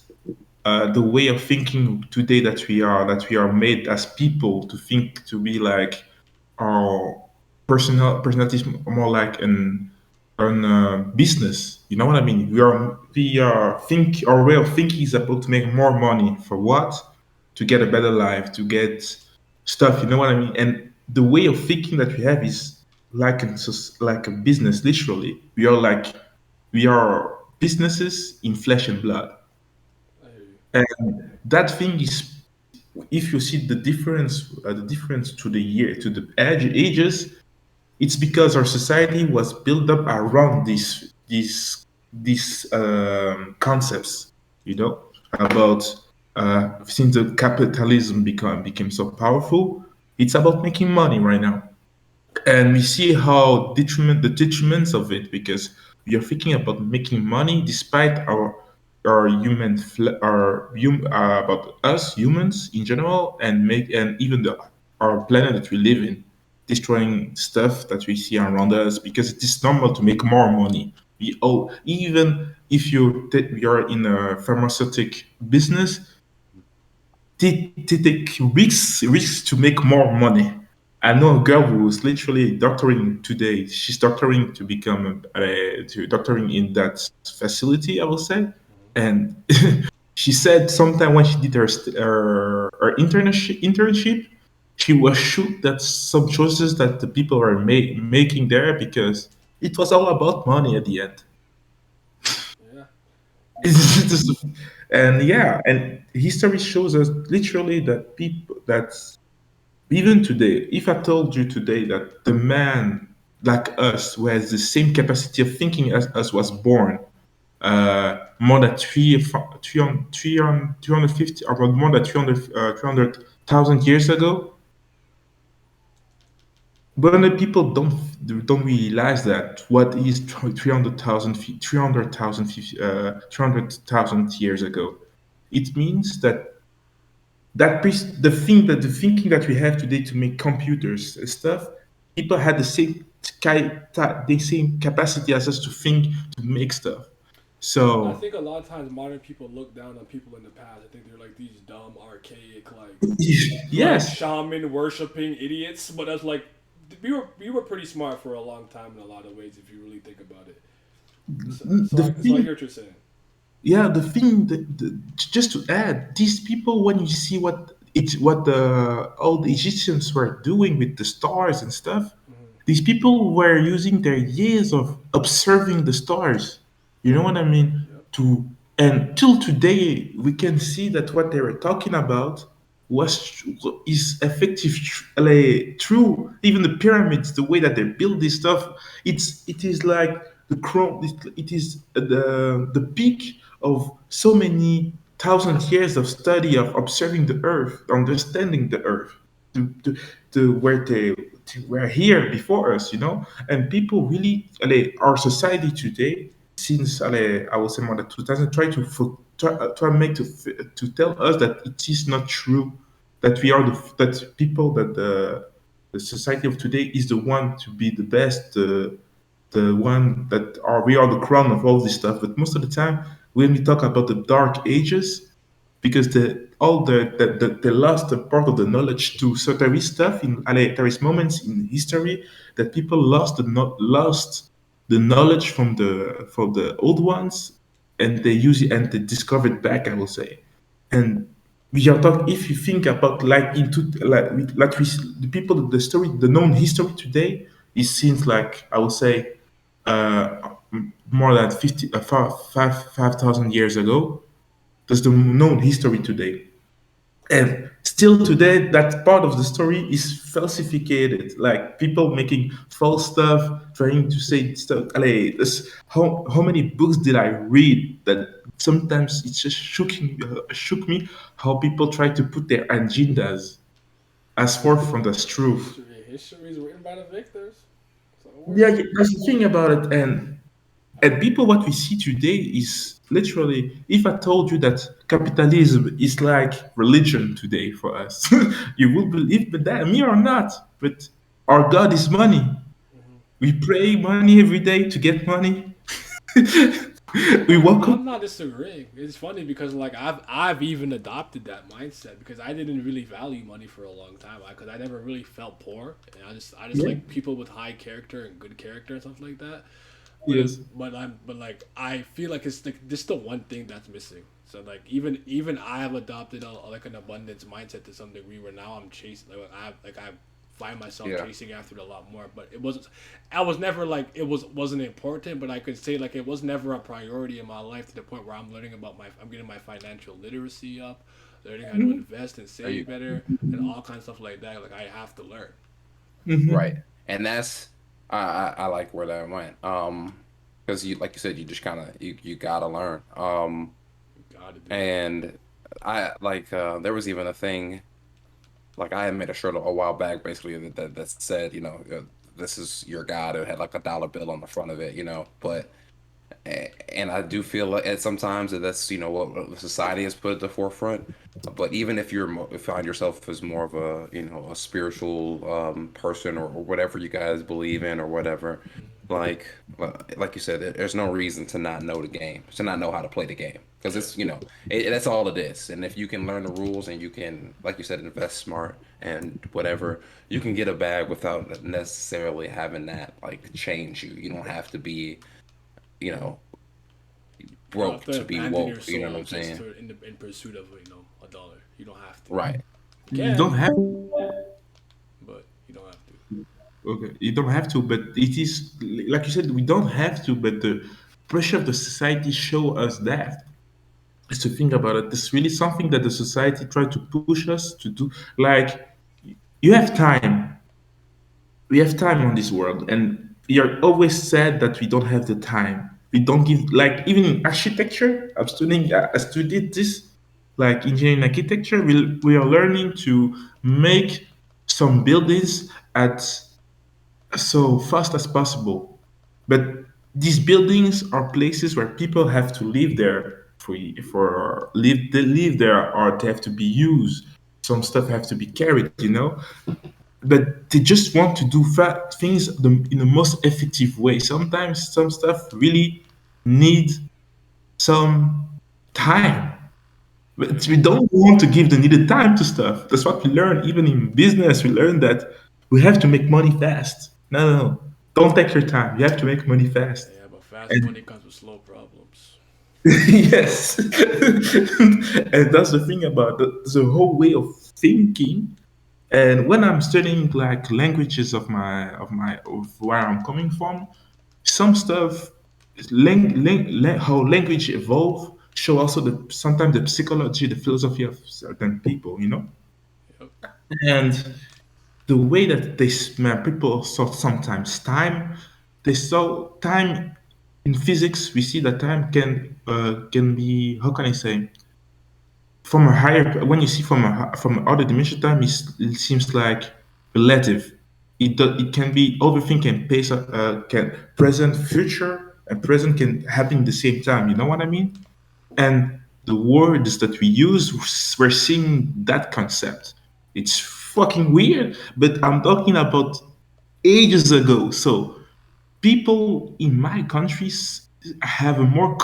G: the way of thinking today that we are made as people to think to be like our personality is more like an business. You know what I mean? We are think our way of thinking is about to make more money for what? To get a better life, to get stuff. You know what I mean? And the way of thinking that we have is like a business. Literally, we are businesses in flesh and blood.
A: I hear you.
G: And that thing is, if you see the difference to the year, to the ages, it's because our society was built up around these concepts, about since the capitalism became so powerful, it's about making money right now, and we see how the detriments of it, because we are thinking about making money despite our human about us humans in general, and even our planet that we live in, destroying stuff that we see around us because it is normal to make more money. Even if you're in a pharmaceutical business, they take risks to make more money. I know a girl who's literally doctoring today. She's doctoring to become doctoring in that facility, I will say. And she said sometime when she did her internship, she was shocked that some choices that the people were making there, because it was all about money at the end.
A: Yeah. No.
G: It's just- and yeah, and history shows us literally that people that even today, if I told you today that the man like us, who has the same capacity of thinking as us, was born more than 350, about more than 300,000 years ago, but the people don't realize that what is 300,000 300,000 years ago. It means that the thinking that we have today to make computers and stuff, people had the same capacity as us to think, to make stuff.
A: I
G: So
A: think a lot of times modern people look down on people in the past. I think they're like these dumb, archaic, like
G: yes,
A: shaman worshiping idiots. But that's like we were pretty smart for a long time in a lot of ways if you really think about it. So
G: the
A: I
G: thing
A: hear what you're saying.
G: yeah, the thing just to add, these people, when you see what the all the Egyptians were doing with the stars and stuff, these people were using their years of observing the stars. You know what I mean?
A: Yep.
G: To And till today, we can see that what they were talking about is effective, like, true. Even the pyramids, the way that they build this stuff, it is like the chrome. It is the peak of so many thousand years of study of observing the earth, understanding the earth, to, to where they were here before us, and people really, our society today, since I would say more than 2000, try make to tell us that it is not true, that we are that people, that the society of today is the one to be the best, the one that are we are the crown of all this stuff. But most of the time, when we talk about the dark ages, because they lost a part of the knowledge too. So there is stuff there is moments in history that people lost the knowledge from the old ones, and they use it and they discover it back, I will say. And we are talking, if you think about, like, into like the people, the story, the known history today is since, like, I would say, more than 5,000 years ago. That's the known history today. And still today, that part of the story is falsified. Like, people making false stuff, trying to say stuff. How many books did I read that sometimes it just shook me how people try to put their agendas as far from the truth.
A: History is written by the victors. So it
G: Yeah,
A: works.
G: that's the thing about it. And people, what we see today is literally, if I told you that capitalism is like religion today for us, you will believe that, me or not. But our God is money. We pray money every day to get money.
A: I'm
G: We
A: not.
G: woke up.
A: I'm not disagreeing. It's funny because like I've even adopted that mindset because I didn't really value money for a long time. Because I never really felt poor, and I just
G: Yeah.
A: like people with high character and good character and stuff like that. But
G: Yes.
A: like I feel like it's like just the one thing that's missing. So like even I have adopted like an abundance mindset to some degree where now I'm chasing I find myself
F: Yeah.
A: chasing after it a lot more. But it wasn't. I was never like wasn't important. But I could say like it was never a priority in my life to the point where I'm learning about I'm getting my financial literacy up, learning how to invest and
F: Are you
A: save better, and all kinds of stuff like that. Like I have to learn.
F: right? And that's I like where that went. Because you, like you said, you just kind of you gotta learn.
A: Gotta do it.
F: And I like there was even a thing, like I had made a shirt a while back, basically that said, this is your God. It had like a dollar bill on the front of it, but and I do feel like sometimes that's what society has put at the forefront. But even if you find yourself as more of a a spiritual person, or whatever you guys believe in or whatever, like like you said, there's no reason to not know the game, to not know how to play the game, because
A: Yeah.
F: that's all it is. And if you can learn the rules and you can, like you said, invest smart and whatever, you can get a bag without necessarily having that like change you. You don't have to be you know
A: You don't have
F: broke
A: to
F: to be
A: abandon
F: woke.
A: your
F: You know what
A: soul
F: I'm
A: just
F: saying?
A: to in pursuit of a dollar. You don't have to.
F: Right.
A: You
G: You don't
A: can,
G: have.
A: but you don't have to.
G: Okay, you don't have to, but it is, like you said, we don't have to, but the pressure of the society show us that. Is to think about it. It's really something that the society try to push us to do. Like, you have time. We have time on this world, and we are always sad that we don't have the time. We don't give, like, even in architecture. I studied this, like engineering architecture. We are learning to make some buildings at so fast as possible. But these buildings are places where people have to live there for live they live there, or they have to be used. Some stuff have to be carried, you know. But they just want to do things in the most effective way. Sometimes some stuff really need some time.
A: Yeah.
G: But we don't want to give the needed time to stuff. That's what we learn even in business. We learn that we have to make money fast. No, no, no. Don't take your time. You have to make money fast.
A: Yeah, but fast
G: And
A: money comes with slow problems.
G: yes, and that's the thing about the whole way of thinking. And when I'm studying like languages of where I'm coming from, some stuff, how language evolve, show also the sometimes the psychology, the philosophy of certain people, you know.
A: Yep.
G: And the way that people saw sometimes time, they saw time in physics. We see that time can be, how can I say, from a higher, when you see from other dimension, time it seems like relative. It can be everything can pace can present, future, and present can happen at the same time. You know what I mean? And the words that we use, we're seeing that concept. It's fucking weird, but I'm talking about ages ago. So people in my countries have a more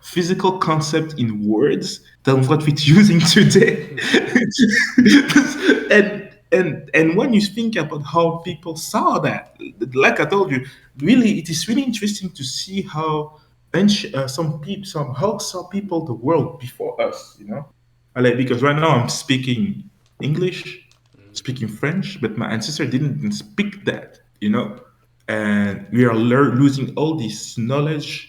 G: physical concept in words than what we're using today. And when you think about how people saw that, like I told you, really it is really interesting to see how some people somehow saw people the world before us, you know. Like, because right now I'm speaking English, speaking French, but my ancestor didn't speak that, you know. And we are losing all this knowledge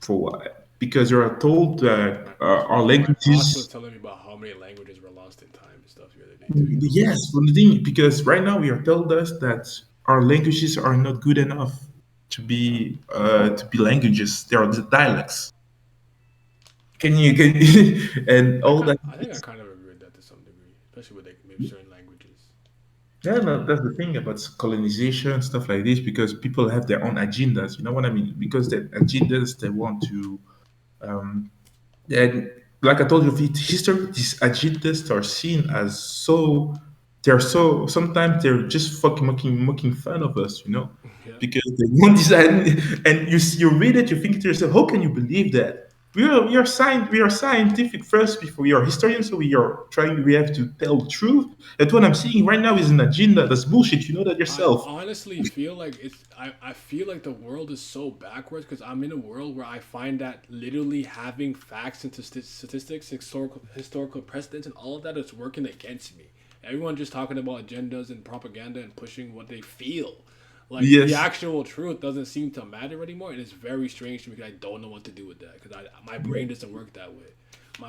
G: for what? Because you are told that our
A: My pops was
G: languages.
A: telling me about how many languages were lost in time and stuff the other day too. You know.
G: Yes, from the thing, because right now we are told us that our languages are not good enough to be languages. They are the dialects. Can and all that.
A: I think I kind of agree with that to some degree, especially with like maybe certain languages.
G: Yeah, no, that's the thing about colonization stuff like this, because people have their own agendas. You know what I mean? Because their agendas they want to. And like I told you, history, these agendas are seen as so. They're so. Sometimes they're just fucking making fun of us, you know,
A: Yeah.
G: because they want this. And you read it, you think to yourself, how can you believe that? We are scientific first before we are historians, so we have to tell the truth. And what I'm seeing right now is an agenda that's bullshit. You know that
A: I
G: yourself.
A: honestly feel like I feel like the world is so backwards because I'm in a world where I find that literally having facts and statistics, historical precedents, and all of that is working against me. Everyone just talking about agendas and propaganda and pushing what they feel. Like the
G: Yes.
A: actual truth doesn't seem to matter anymore, and it's very strange to me because I don't know what to do with that because my brain doesn't work that way.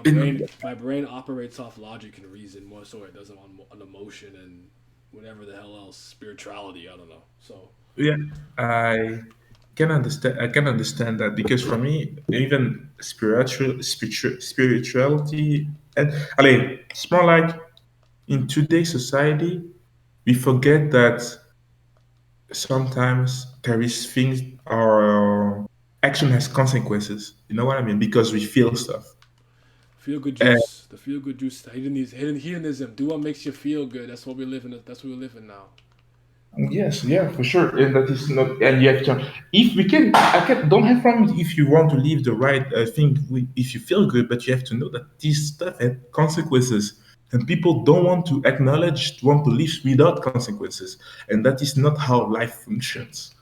G: And
A: My brain operates off logic and reason more so it doesn't on emotion and whatever the hell else, spirituality. I don't know. So
G: yeah, I I can understand that, because for me, even spirituality, and I mean, it's more like in today's society, we forget that sometimes there is things, our action has consequences. You know what I mean? Because we feel stuff.
A: feel good
G: And
A: juice, the feel good juice, hedonism. Do what makes you feel good. That's what we live in. That's what we live in now.
G: yes, yeah, for sure. And that is not, and you have to, if we can, I can, don't have problem if you want to live the right thing, if you feel good, but you have to know that this stuff had consequences. And people don't want to acknowledge, want to live without consequences. And that is not how life functions.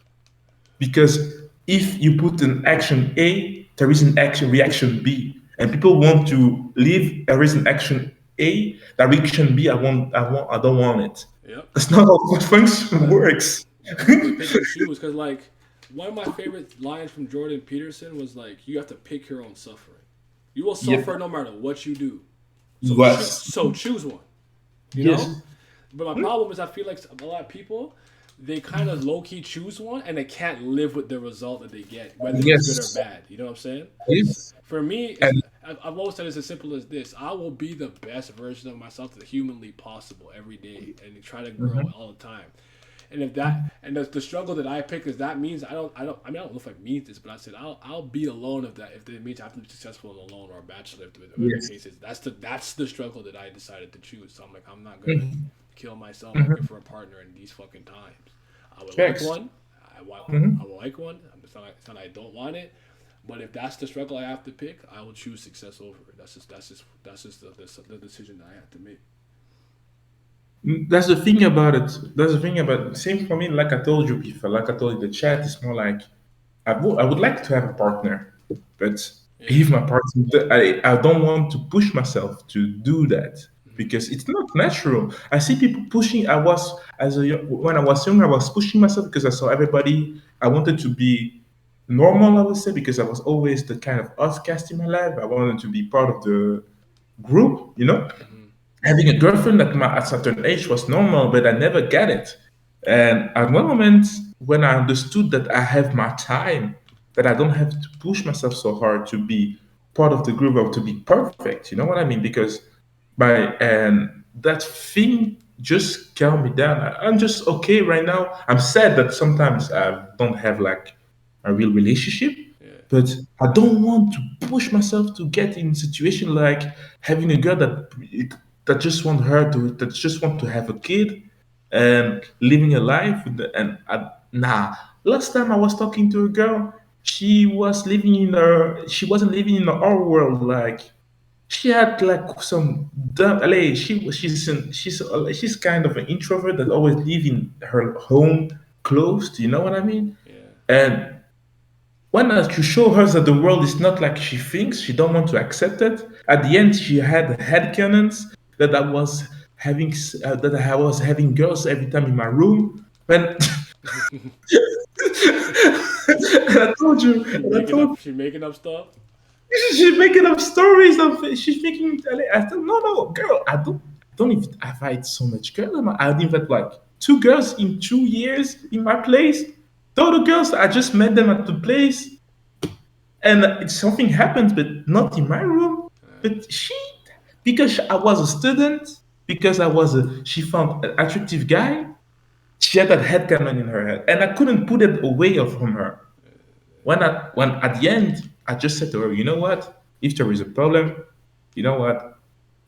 G: Because if you put an action A, there is an action reaction B. And people want to live, there is an action A, that reaction B, I don't want it.
A: Yep.
G: That's not how what function
A: But
G: works.
A: people they pick and choose because like one of my favorite lines from Jordan Peterson was like, "You have to pick your own suffering. You will
G: Yep.
A: suffer no matter what you do.
G: Was
A: So choose one." You know.
G: yes.
A: But my problem is I feel like a lot of people they kind of low key choose one and they can't live with the result that they get, whether it's good or
G: Yes.
A: bad. You know what I'm saying?
G: Yes.
A: For me,
G: And
A: I've always said it's as simple as this: I will be the best version of myself that humanly possible every day, and try to grow all the time. And if that and the struggle that I pick is that means I don't know if it means this, but I said I'll be alone if it means I have to be successful and alone or a bachelor, whatever the
G: Yes.
A: case is. That's the struggle that I decided to choose. So I'm like, I'm not gonna
G: Mhm.
A: kill myself
G: Mhm.
A: looking for a partner in these fucking times. I would like
G: Facts.
A: one.
G: Mhm.
A: I will like one. It's not I don't want it. But if that's the struggle I have to pick, I will choose success over it. That's just the decision that I have to make.
G: That's the thing about it. That's the thing about it. Same for me. Like I told you before, like I told you, the chat is more like I would like to have a partner, but
A: Yeah.
G: if my partner, I don't want to push myself to do that because it's not natural. I see people pushing. When I was young, I was pushing myself because I saw everybody. I wanted to be normal, I would say, because I was always the kind of outcast in my life. I wanted to be part of the group,
A: Mm-hmm.
G: having a girlfriend at a certain age was normal, but I never get it. And at one moment, when I understood that I have my time, that I don't have to push myself so hard to be part of the group or to be perfect, you know what I mean? Because and that thing just calmed me down. I'm just okay right now. I'm sad that sometimes I don't have like a real relationship,
A: Yeah.
G: but I don't want to push myself to get in a situation like having a girl that just want to have a kid and living a life and nah. Last time I was talking to a girl, she wasn't living in our world. Like she had like some dumb like, she's kind of an introvert that always live in her home closed, you know what I mean?
A: Yeah.
G: And when you show her that the world is not like she thinks, she don't want to accept it. At the end, she had headcanons that I was having girls every time in my room. When and I told you, and I told
A: She making up stuff.
G: she's making up stories of she's making. I said, no, girl, don't even invite so much girl. I invite like two girls in 2 years in my place. The other girls, I just met them at the place and something happened, but not in my room. But because I was a student, because she found an attractive guy. She had that headcanon in her head, and I couldn't put it away from her. When at the end, I just said to her, you know what? If there is a problem, you know what?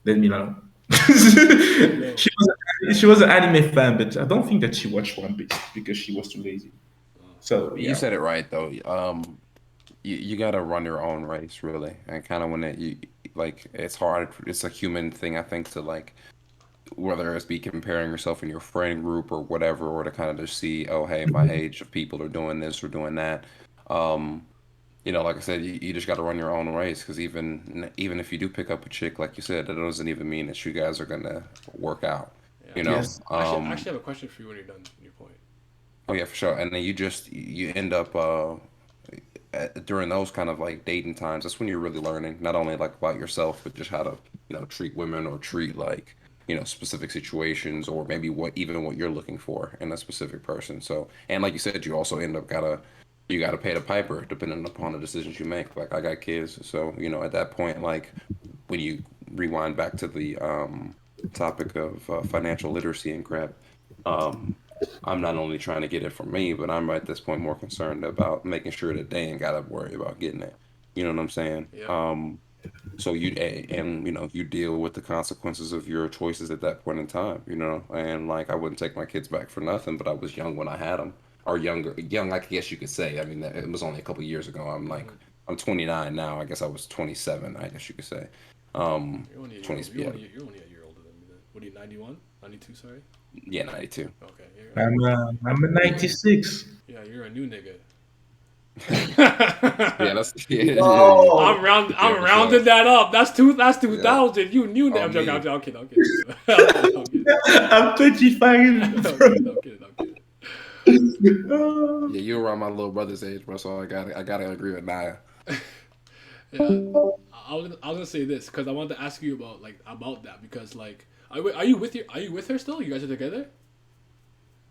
G: Let me know.
A: Let me know.
G: She was an anime fan, but I don't think that she watched One Piece because she was too lazy. So
F: You
G: yeah.
F: said it right though. You gotta run your own race really, and kind of when like it's hard. It's a human thing I think to like whether it's be comparing yourself in your friend group or whatever, or to kind of just see, oh hey, my age of people are doing this or doing that. Um, like I said, you just got to run your own race because even if you do pick up a chick, like you said, that doesn't even mean that you guys are gonna work out.
A: Yeah.
F: You know.
G: Yes.
A: I actually have a question for you when you're done. Your point.
F: Oh yeah, for sure. And then you end up during those kind of like dating times. That's when you're really learning not only like about yourself, but just how to treat women or treat like specific situations or maybe what you're looking for in a specific person. So and like you said, you also end up you gotta pay the piper depending upon the decisions you make. Like I got kids, so at that point, like when you rewind back to the topic of financial literacy and crap. Um, I'm not only trying to get it for me, but I'm at this point more concerned about making sure that they ain't gotta worry about getting it. You know what I'm saying?
A: Yep.
F: So you deal with the consequences of your choices at that point in time. And like I wouldn't take my kids back for nothing, but I was young when I had them, or young, I guess you could say. I mean, it was only a couple years ago. I'm 29 now. I guess I was 27. I guess you could say. 20, yeah,
A: You're only a year older than me. Then. What are you? 91? 92? Sorry.
F: yeah, 92.
A: Okay.
G: I'm a 96.
A: Yeah. You're a new nigga.
F: Yeah, that's yeah, yeah, yeah,
E: Oh,
F: yeah,
A: I'm
F: for sure.
A: rounding that up. That's two. That's
F: Yeah,
A: 2000. You knew that.
F: on
A: I'm joking.
F: me.
A: I'm kidding. I'm kidding. I'm kidding. I'm kidding.
G: I'm 25.
A: I'm kidding. I'm kidding. I'm kidding.
F: Yeah, you're around my little brother's age, bro. So I gotta agree with Naya.
A: Yeah. I was gonna say this because I wanted to ask you about that because are you with her still? You guys are together?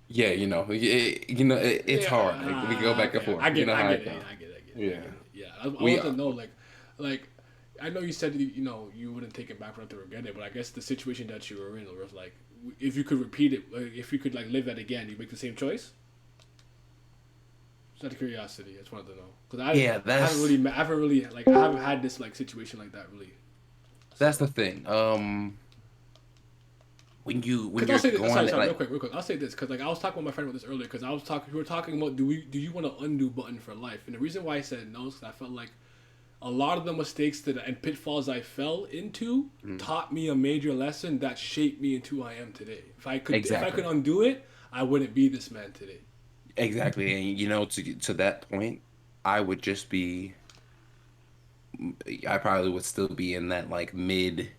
F: Yeah, it's hard. Like, we go back and
A: Okay.
F: forth.
A: I get
F: You
A: it.
F: know
A: I
F: how
A: get
F: it
A: it.
F: goes.
A: I get it. I get it. I
F: Yeah,
A: get it. Yeah. I
F: we
A: want to know like I know you said you wouldn't take it back for them to regret it, but I guess the situation that you were in was like if you could repeat it, like, if you could like live that again, you make the same choice. Just out of curiosity, I just wanted to know because
F: Yeah,
A: I haven't really like I haven't had this like situation like that really.
F: that's
A: So
F: the thing. When
A: because I'll
F: you're
A: say this,
F: going
A: sorry,
F: like
A: real quick. I'll say this because like I was talking with my friend about this earlier because we were talking about do you want an undo button for life, and the reason why I said no is because I felt like a lot of the mistakes that and pitfalls I fell into taught me a major lesson that shaped me into who I am today. If I
F: exactly,
A: could undo it, I wouldn't be this man today.
F: exactly, and to that point, I would just be I probably would still be in that like mid,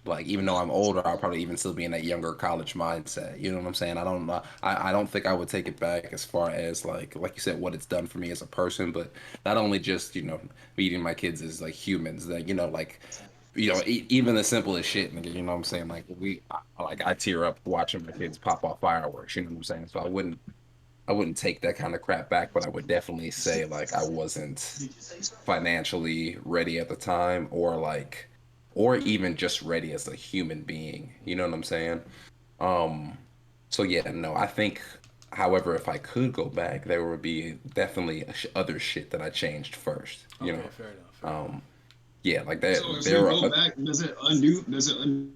F: like even though I'm older, I'll probably even still be in that younger college mindset. You know what I'm saying? I don't know. I don't think I would take it back as far as like you said, what it's done for me as a person, but not only just meeting my kids as like humans, that like even the simplest shit, nigga, you know what I'm saying? Like I tear up watching my kids pop off fireworks. You know what I'm saying? So I wouldn't take that kind of crap back, but I would definitely say like I wasn't financially ready at the time or even just ready as a human being. You know what I'm saying? Um so yeah, no, I think however if I could go back, there would be definitely other shit that I changed first,
A: Okay, fair enough. Fair enough.
F: Um yeah, like
C: So
F: that
C: if we
F: there are
C: go back, does it undo? Does it undo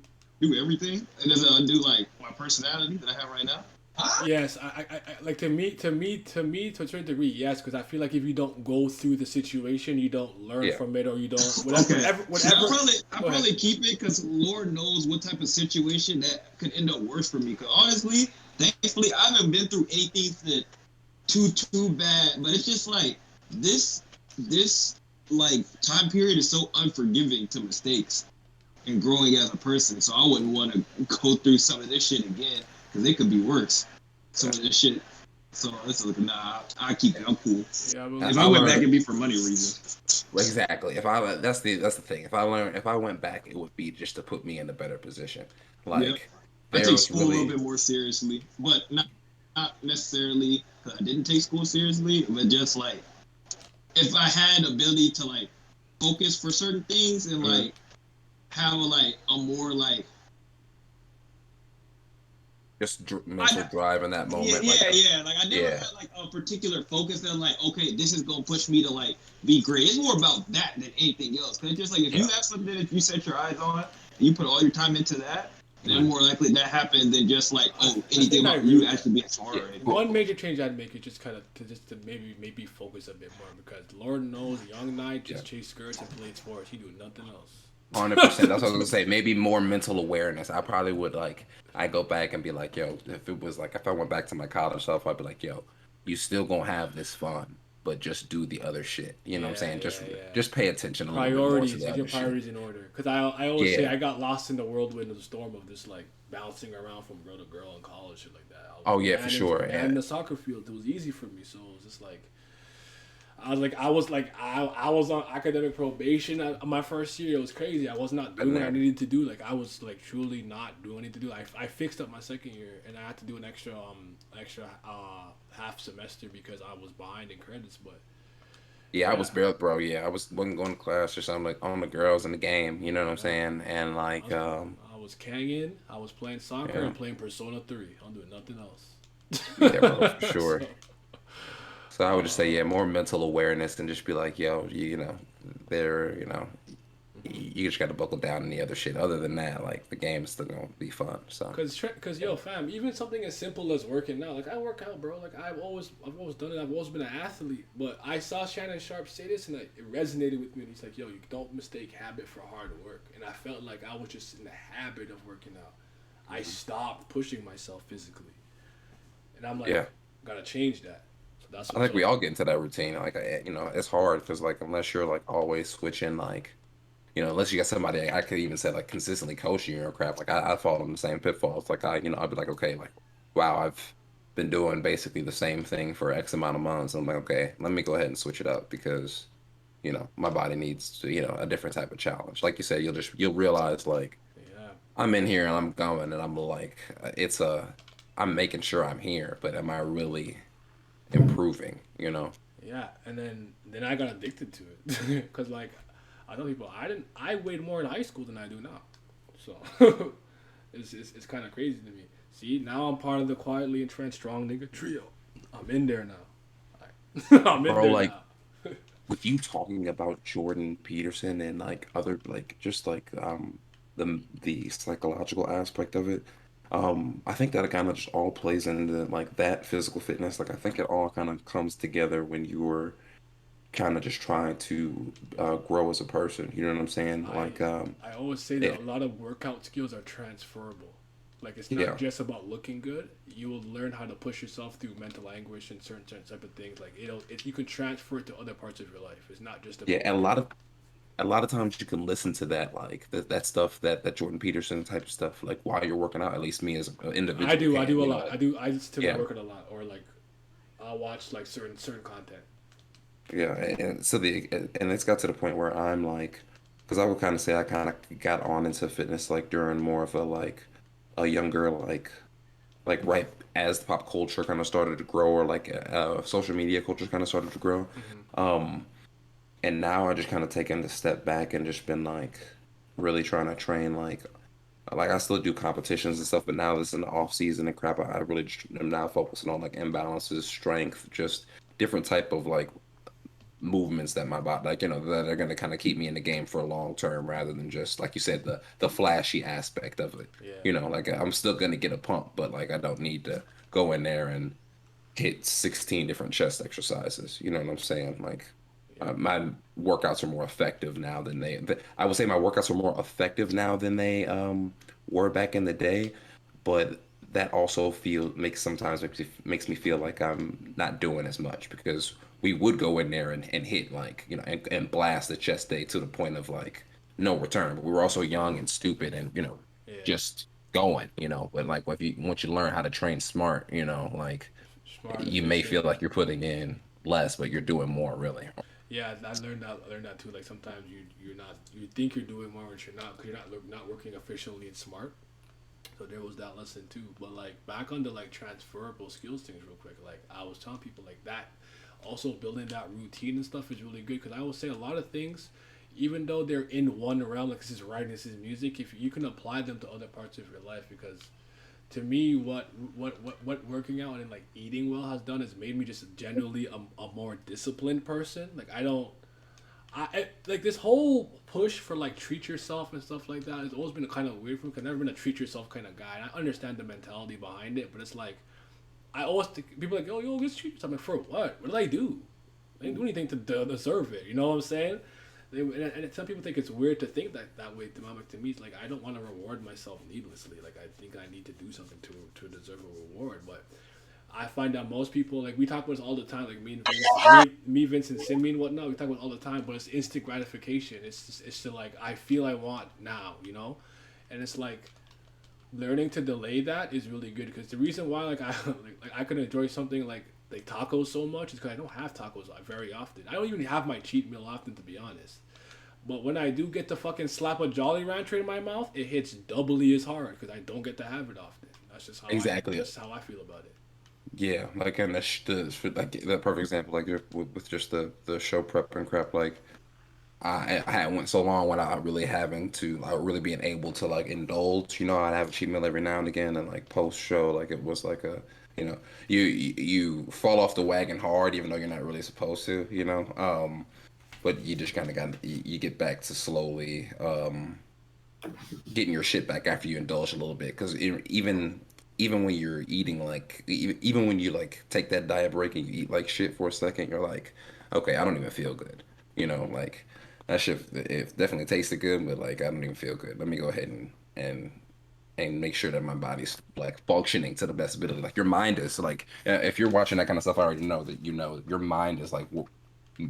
C: everything? And does it undo like my personality that I have right now?
A: Yes, like to a certain degree, yes, because I feel like if you don't go through the situation, you don't learn
F: yeah,
A: from it, or you don't
C: Okay. See,
A: whatever.
C: I
A: Go ahead.
C: probably keep it because Lord knows what type of situation that could end up worse for me. Because honestly, thankfully, I haven't been through anything that too bad. But it's just like this this like time period is so unforgiving to mistakes and growing as a person. So I wouldn't want to go through some of this shit again because it could be worse. Some of this shit. So it's like, nah, I keep it. I'm cool.
A: Yeah, I
C: If
F: if
A: believe
C: I
F: I
A: you.
C: went back,
F: learned
C: it'd be for money reasons.
F: exactly. If I that's the thing. If I went back, it would be just to put me in a better position.
C: Yep.
F: Like
C: I
F: there
C: take
F: was
C: school a little
F: really
C: bit more seriously, but not necessarily because I didn't take school seriously, but just like if I had ability to like focus for certain things and
F: mm,
C: like have like a more like
F: just mental
C: I
F: drive in that
C: yeah
F: moment.
C: yeah yeah like I never
F: Yeah,
C: had like a particular focus that like okay this is gonna push me to like be great. It's more about that than anything else. Cause it's just like if you
F: yeah.
C: have something that you set your eyes on and you put all your time into that, then
F: Mm,
C: more likely that happens than just like oh
A: I
C: anything
A: think I
C: about
A: agree
C: you
A: with that.
C: actually being smart
F: yeah.
C: or anything.
A: One major change I'd make is just kind of to maybe focus a bit more because Lord knows young Knight
F: Yeah.
A: just chased skirts and played sports. He do nothing else.
F: 100%. That's what I was gonna say. Maybe more mental awareness. I probably would I go back and be like, yo, if it was like if I went back to my college self, I'd be like, yo, you still gonna have this fun, but just do the other shit. You know what I'm
A: Yeah,
F: saying?
A: yeah,
F: Just
A: yeah.
F: just pay attention a little bit more to
A: Priorities,
F: the
A: get your
F: other shit.
A: priorities in order. Because I always say
F: Yeah.
A: I got lost in the whirlwind of the storm of just like bouncing around from girl to girl in college, shit like that. I was
F: Oh yeah, for sure.
A: man
F: Yeah.
A: in the soccer field. It was easy for me, so it was just like I was on academic probation at my first year. It was crazy. I was not
F: Been
A: doing what I
F: there.
A: needed to do. Like I was like truly not doing anything to do. I fixed up my second year and I had to do an extra half semester because I was behind in credits. But
F: Yeah, I
A: yeah,
F: was barely, bro. Yeah, wasn't going to class or something like on the girls in the game. You know what I'm
A: yeah.
F: saying? And
A: I
F: like,
A: was I was kanging. I was playing soccer
F: yeah,
A: and playing Persona 3. I'm doing nothing else.
F: yeah, bro, for sure.
A: So,
F: So I would just say,
A: uh,
F: yeah, more mental awareness and just be like, yo, there, you just got to buckle down on the other shit. Other than that, like the game is still gonna be fun. So
A: cause yo, fam, even something as simple as working out. Like I work out, bro. Like I've always done it. I've always been an athlete. But I saw Shannon Sharp say this, and it resonated with me. And he's like, yo, you don't mistake habit for hard work. And I felt like I was just in the habit of working out. I stopped pushing myself physically, and I'm like,
F: yeah,
A: gotta change that. So that's
F: I
A: what.
F: think
A: So
F: we all get into that routine. Like, it's hard because like unless you're like always switching, like unless you got somebody I could even say like consistently coaching you or crap. Like I fall in the same pitfalls. Like I'd be like, okay, like wow, I've been doing basically the same thing for X amount of months. I'm like, okay, let me go ahead and switch it up because my body needs a different type of challenge. Like you said, you'll realize like
A: yeah.
F: I'm in here and I'm going and I'm like I'm making sure I'm here, but am I really improving?
A: Yeah, and then I got addicted to it because like I tell people I weighed more in high school than I do now, so It's kind of crazy to me. See, now I'm part of the quietly entrenched strong nigga trio. I'm in there now. I'm in
F: Bro,
A: there
F: like
A: now.
F: with you talking about Jordan Peterson and like other like just like the psychological aspect of it, I think that it kind of just all plays into like that physical fitness. Like I think it all kind of comes together when you're kind of just trying to grow as a person. You know what I'm saying?
A: I
F: Like
A: I always say that a
F: it,
A: lot of workout skills are transferable. Like it's not
F: yeah.
A: just about looking good. You will learn how to push yourself through mental anguish and certain type of things. Like you can transfer it to other parts of your life. It's not just
F: Yeah,
A: about
F: and
A: working out.
F: a lot of times you can listen to that like that stuff that Jordan Peterson type of stuff like while you're working out. At least me as an individual
A: I
F: can,
A: do a
F: you know,
A: lot.
F: like
A: I listen to my
F: yeah,
A: workout a lot, or like I'll watch like certain content.
F: yeah. And so and it's got to the point where I'm like, because I would kind of say I kind of got on into fitness like during more of a younger like right as the pop culture kind of started to grow or like social media culture kind of started to grow.
A: Hmm.
F: Um, and now I just kind of taken a step back and just been like really trying to train like I still do competitions and stuff, but now this is in the off season and crap. I really just am now focusing on like imbalances, strength, just different type of like movements that my body like that are going to kind of keep me in the game for a long term rather than just like you said the flashy aspect of it.
A: Yeah,
F: You know, like I'm still going to get a pump, but like I don't need to go in there and hit 16 different chest exercises. You know what I'm saying? Like
A: yeah,
F: my workouts are more effective now than I would say my workouts are more effective now than they were back in the day, but that also feel makes sometimes makes me feel like I'm not doing as much because we would go in there and hit like and blast the chest day to the point of like no return. But we were also young and stupid and
A: yeah.
F: just going, but like if you once you learn how to train smart, like
A: Smart,
F: you may feel
A: efficient.
F: like you're putting in less, but you're doing more really.
A: Yeah, I learned that. I learned that too. Like sometimes you think you're doing more, but you're not. Cause you're not working efficiently and smart. So there was that lesson too. But like back on the like transferable skills things real quick. Like I was telling people like that. Also building that routine and stuff is really good because I will say a lot of things, even though they're in one realm, like this is writing, this is music. If you can apply them to other parts of your life, because to me, what working out and like eating well has done is made me just generally a more disciplined person. Like I don't. Like this whole push for like treat yourself and stuff like that has always been kind of weird for me. 'Cause I've never been a treat yourself kind of guy. And I understand the mentality behind it, but it's like I always think people are like, yo, let's treat yourself. I'm like, for what? What did I do? I didn't do anything to deserve it. You know what I'm saying? And some people think it's weird to think that way. To me, it's like I don't want to reward myself needlessly. Like I think I need to do something to deserve a reward. But I find that most people like we talk about this all the time. Like me and Vince and Simi and whatnot. We talk about it all the time. But it's instant gratification. It's just like I feel I want now. And it's like learning to delay that is really good because the reason why like I like I can enjoy something like tacos so much is because I don't have tacos very often. I don't even have my cheat meal often to be honest. But when I do get to fucking slap a Jolly Rancher in my mouth, it hits doubly as hard because I don't get to have it often.
F: Exactly.
A: That's how I feel about it.
F: Yeah, like and like the perfect example, like with just the show prep and crap. Like I had went so long without really having to like really being able to like indulge. I'd have a cheat meal every now and again, and like post show, like it was like you know, you fall off the wagon hard, even though you're not really supposed to. But you just kind of got you get back to slowly getting your shit back after you indulge a little bit because even when you're eating like even when you like take that diet break and you eat like shit for a second you're like okay I don't even feel good like that shit it definitely tasted good but like I don't even feel good let me go ahead and make sure that my body's like functioning to the best ability like your mind is like if you're watching that kind of stuff I already know that your mind is like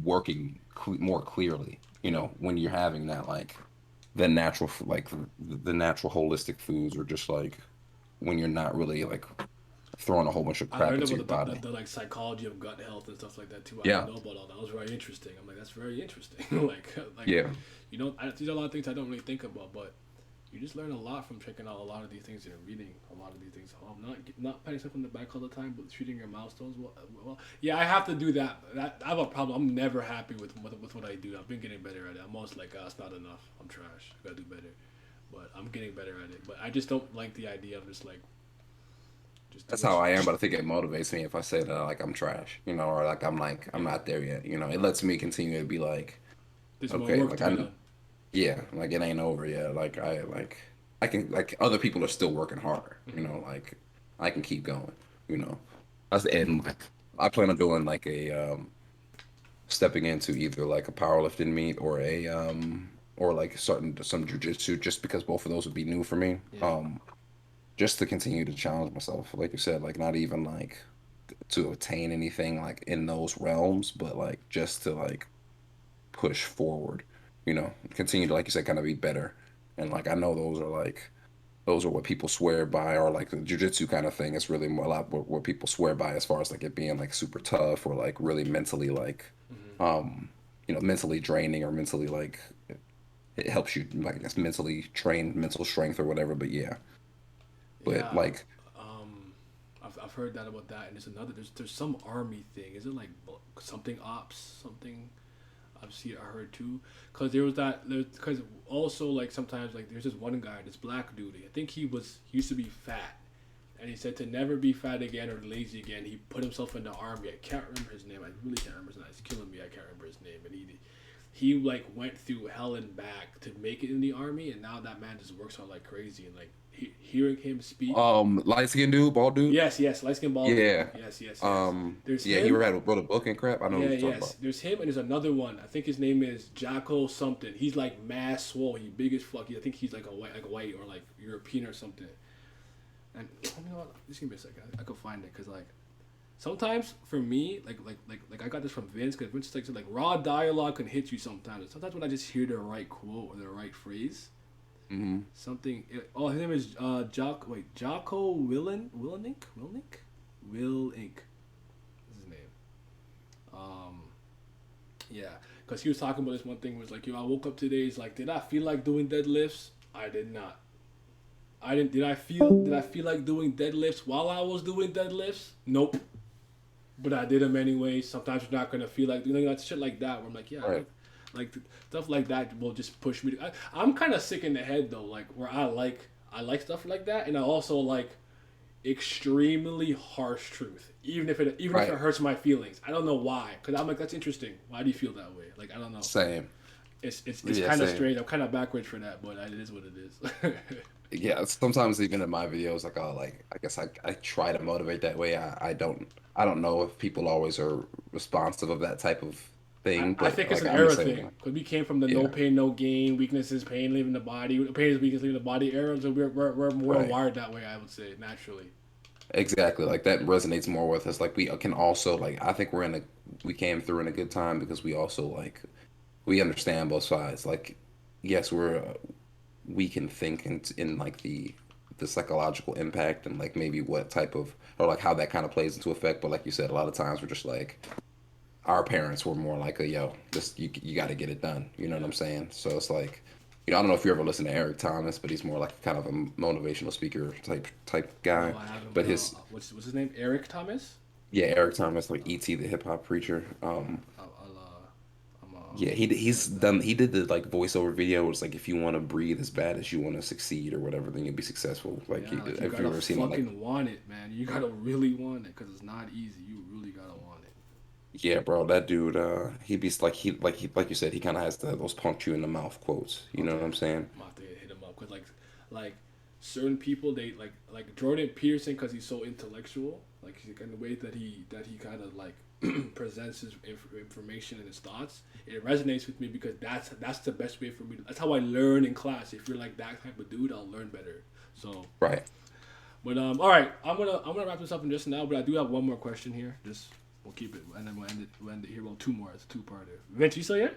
F: working more clearly when you're having that like the natural like the natural holistic foods or just like when you're not really like throwing a whole bunch of
A: I
F: crap
A: learned
F: into
A: about
F: your body.
A: the like psychology of gut health and stuff like that too. I didn't
F: Yeah,
A: know about all that. That was very interesting. I'm like, that's very interesting. like
F: yeah,
A: these are a lot of things I don't really think about, but you just learn a lot from checking out a lot of these things and reading a lot of these things. Not patting stuff on the back all the time, but treating your milestones well. Yeah, I have to do that. I have a problem. I'm never happy with what I do. I've been getting better at it. I'm always like, it's not enough. I'm trash. I gotta do better. but I'm getting better at it. But I just don't like the idea of just like just too
F: That's how
A: much.
F: I am, but I think it motivates me if I say that like I'm trash, or like I'm
A: Yeah,
F: not there yet. It lets me continue to be like,
A: there's more
F: okay,
A: work
F: like
A: to be done.
F: yeah, like it ain't over yet. I can like other people are still working harder.
A: Hmm.
F: Like I can keep going. You know, and like, I plan on doing like a stepping into either like a powerlifting meet or like starting some jujitsu just because both of those would be new for me.
A: Yeah,
F: Just to continue to challenge myself, like you said, like not even like to attain anything like in those realms, but like just to like push forward, continue to, like you said, kind of be better. And like I know those are what people swear by, or like the jujitsu kind of thing is really more a lot what people swear by as far as like it being like super tough or like really mentally like
A: hmm,
F: um mentally draining or mentally like it helps you like I guess mentally train mental strength or whatever. But yeah, but
A: yeah.
F: like
A: I've heard that about that, and there's another. There's some army thing. Is it like something ops something? I've seen I heard too, because there was that because also like sometimes like there's this one guy, this black dude. I think he used to be fat, and he said to never be fat again or lazy again. He put himself in the army. I can't remember his name. I really can't remember his name. It's killing me. I can't remember his name. And he like went through hell and back to make it in the army, and now that man just works out like crazy. And like hearing him speak,
F: light skinned dude, bald dude.
A: yes, light skin bald dude.
F: Yeah.
A: Yes. There's
F: Yeah, he
A: him.
F: wrote a book and crap. I know
A: Yeah,
F: what you're talking
A: yes.
F: about.
A: There's him and there's another one. I think his name is Jocko something. He's like mass swole. He big as fuck. I think he's like a white or like European or something. And you know what? Just give me a second. I could find it because like sometimes for me, like I got this from Vince because Vince like raw dialogue can hit you sometimes. And sometimes when I just hear the right quote or the right phrase,
F: Hmm.
A: something. Oh, his name is Jocko Willink. Will Inc. Is his name. Um, yeah, because he was talking about this one thing was like, yo, I woke up today. He's like, did I feel like doing deadlifts? I did not. I didn't. Did I feel like doing deadlifts while I was doing deadlifts? Nope. But I did them anyway. Sometimes you're not gonna feel like doing shit like that. Where I'm like, yeah,
F: Right.
A: like stuff like that will just push me. I'm kind of sick in the head though. Like where I like stuff like that, and I also like extremely harsh truth, even if it
F: Right.
A: hurts my feelings. I don't know why, because I'm like that's interesting. Why do you feel that way? Like I don't know.
F: Same.
A: It's
F: Yeah,
A: kind of
F: same.
A: strange. I'm kind of backwards for that, but it is what it is.
F: Yeah, sometimes even in my videos, like I'll like I guess I try to motivate that way. I don't know if people always are responsive of that type of thing,
A: I
F: but
A: think it's
F: like
A: an
F: I'm the
A: era
F: same
A: thing
F: way.
A: because we came from the no
F: Yeah,
A: pain, no gain, weakness is pain, leaving the body, pain is weakness, leaving the body era. So we're more
F: right.
A: wired that way, I would say, naturally.
F: Exactly. Like that resonates more with us. Like we can also like I think we came through in a good time because we also like we understand both sides. Like yes, we can think in like the psychological impact and like maybe what type of or like how that kind of plays into effect. But like you said, a lot of times we're just like our parents were more like a yo, this you got to get it done. You know what
A: Yeah.
F: I'm saying? So it's like, I don't know if you ever listen to Eric Thomas, but he's more like kind of a motivational speaker type
A: No,
F: guy.
A: I haven't.
F: But
A: But
F: his
A: what's his name? Eric Thomas.
F: yeah, Eric Thomas like ET the hip hop preacher.
A: I'll
F: Yeah, he's
A: write that.
F: done. He did the like voiceover video. It's like if you want to breathe as bad as you want to succeed or whatever, then you'll be successful. Like,
A: Yeah, like you
F: have you
A: gotta
F: ever seen it? Like,
A: fucking want it, man. You gotta really want it because it's not easy. You really gotta want it.
F: yeah, bro, that dude. He be like like you said, he kind of has those punch you in the mouth quotes. You know what
A: Okay,
F: I'm saying?
A: I'm gonna have to hit him up because like certain people they like Jordan Peterson because he's so intellectual. Like in the way that he kind of like presents his information and his thoughts, it resonates with me because that's the best way for me. That's how I learn in class. If you're like that type of dude, I'll learn better. So,
F: Right.
A: but all right, I'm gonna wrap this up in just now. But I do have one more question here. Just we'll keep it and then we'll end it here. Well, two more. It's a two-parter. Vince, you still here?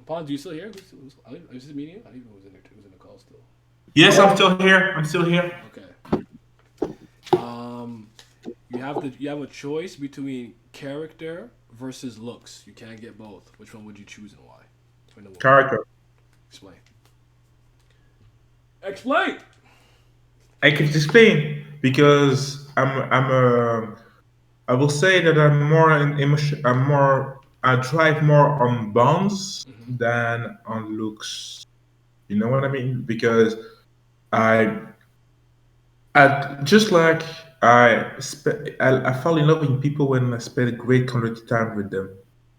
A: Paul, you still here? Is this meeting? I don't even know who's in the call still.
G: Yes, I'm still here. I'm still here.
A: Okay. Um, you have a choice between character versus looks. You can't get both. Which one would you choose and why?
G: Character.
A: Explain. Explain.
G: I can explain because I will say that I'm more an emotion. I drive more on bonds
A: Mm-hmm.
G: than on looks. You know what I mean? Because I, I just like I fall in love with people when I spend a great quality time with them.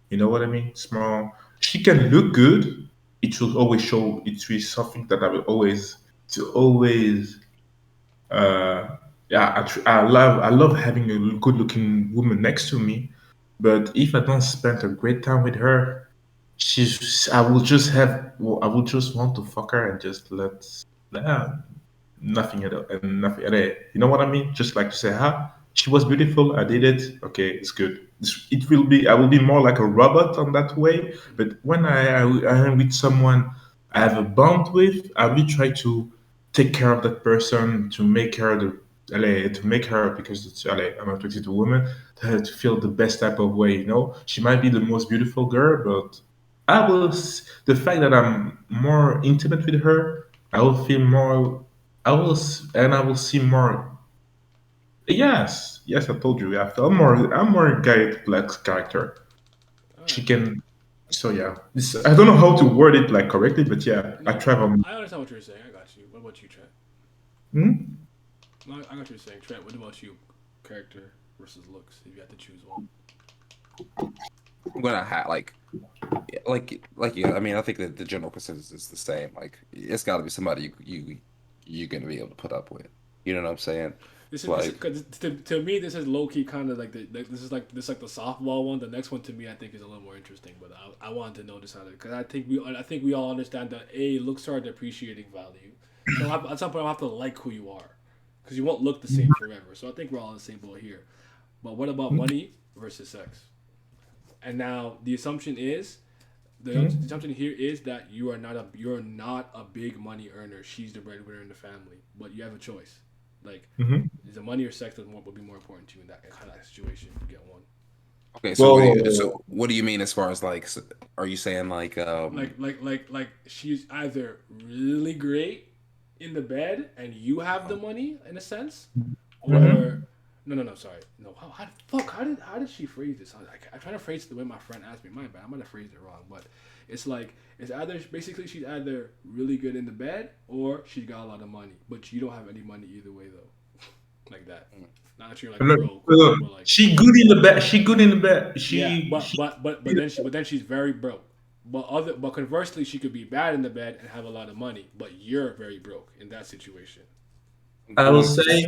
G: You know what I mean? Small. She can look good. It will always show. It will something that I will always to always. Uh, yeah, I love having a good looking woman next to me. But if I don't spend a great time with her, I will just have. Well, I will just want to fuck her and just yeah, nothing at all and nothing at all. You know what I mean? Just like to say, she was beautiful. I did it. Okay, it's good. It will be. I will be more like a robot on that way. But when I am with someone I have a bond with, I will try to take care of that person to make her to make her because I'm attracted to women to feel the best type of way. She might be the most beautiful girl, but the fact that I'm more intimate with her, I will feel more. I will see more. Yes, yes, I told you. Yeah, I'm more Garrett Black's character.
A: All
G: She
A: right.
G: can. So yeah, I don't know how to word it like correctly, but yeah, I
A: No,
G: travel.
A: I understand what you're saying. I got you. What about you, Trent?
G: Hmm?
A: No, I got what you're saying. Trent, what about you? Character versus looks, if you had to choose one.
F: I'm gonna have like you. I mean, I think that the general consensus is the same. Like, it's got to be somebody you're gonna be able to put up with. You know what I'm saying?
A: This
F: Like,
A: because to me this is low key kind of like this is like the softball one. The next one to me I think is a little more interesting, but I wanted to know this how because I think we all understand that looks are depreciating value. So at some point I have to like who you are, because you won't look the same forever. So I think we're all in the same boat here. But what about money versus sex? And now the assumption is the assumption here is that you're not a big money earner. She's the breadwinner in the family, but you have a choice. Like,
G: Hmm.
A: is the money or sex that would be more important to you in that kind of situation? You get one.
F: okay, so
G: Well,
F: what do you mean as far as like, are you saying like
A: Like she's either really great in the bed and you have the money in a sense, or
G: mhm.
A: no, sorry, no. How did she phrase this? I'm trying to phrase it the way my friend asked me. My bad. I might have phrased it wrong, but it's like it's either basically she's either really good in the bed or she's got a lot of money, but you don't have any money either way though, like that. Not that you're like
G: Look,
A: broke,
G: look,
A: but like
G: she good in the bed. She good in the bed.
A: yeah,
G: She
A: but then she's very broke. But conversely, she could be bad in the bed and have a lot of money, but you're very broke in that situation.
G: I will
F: going
G: say
F: go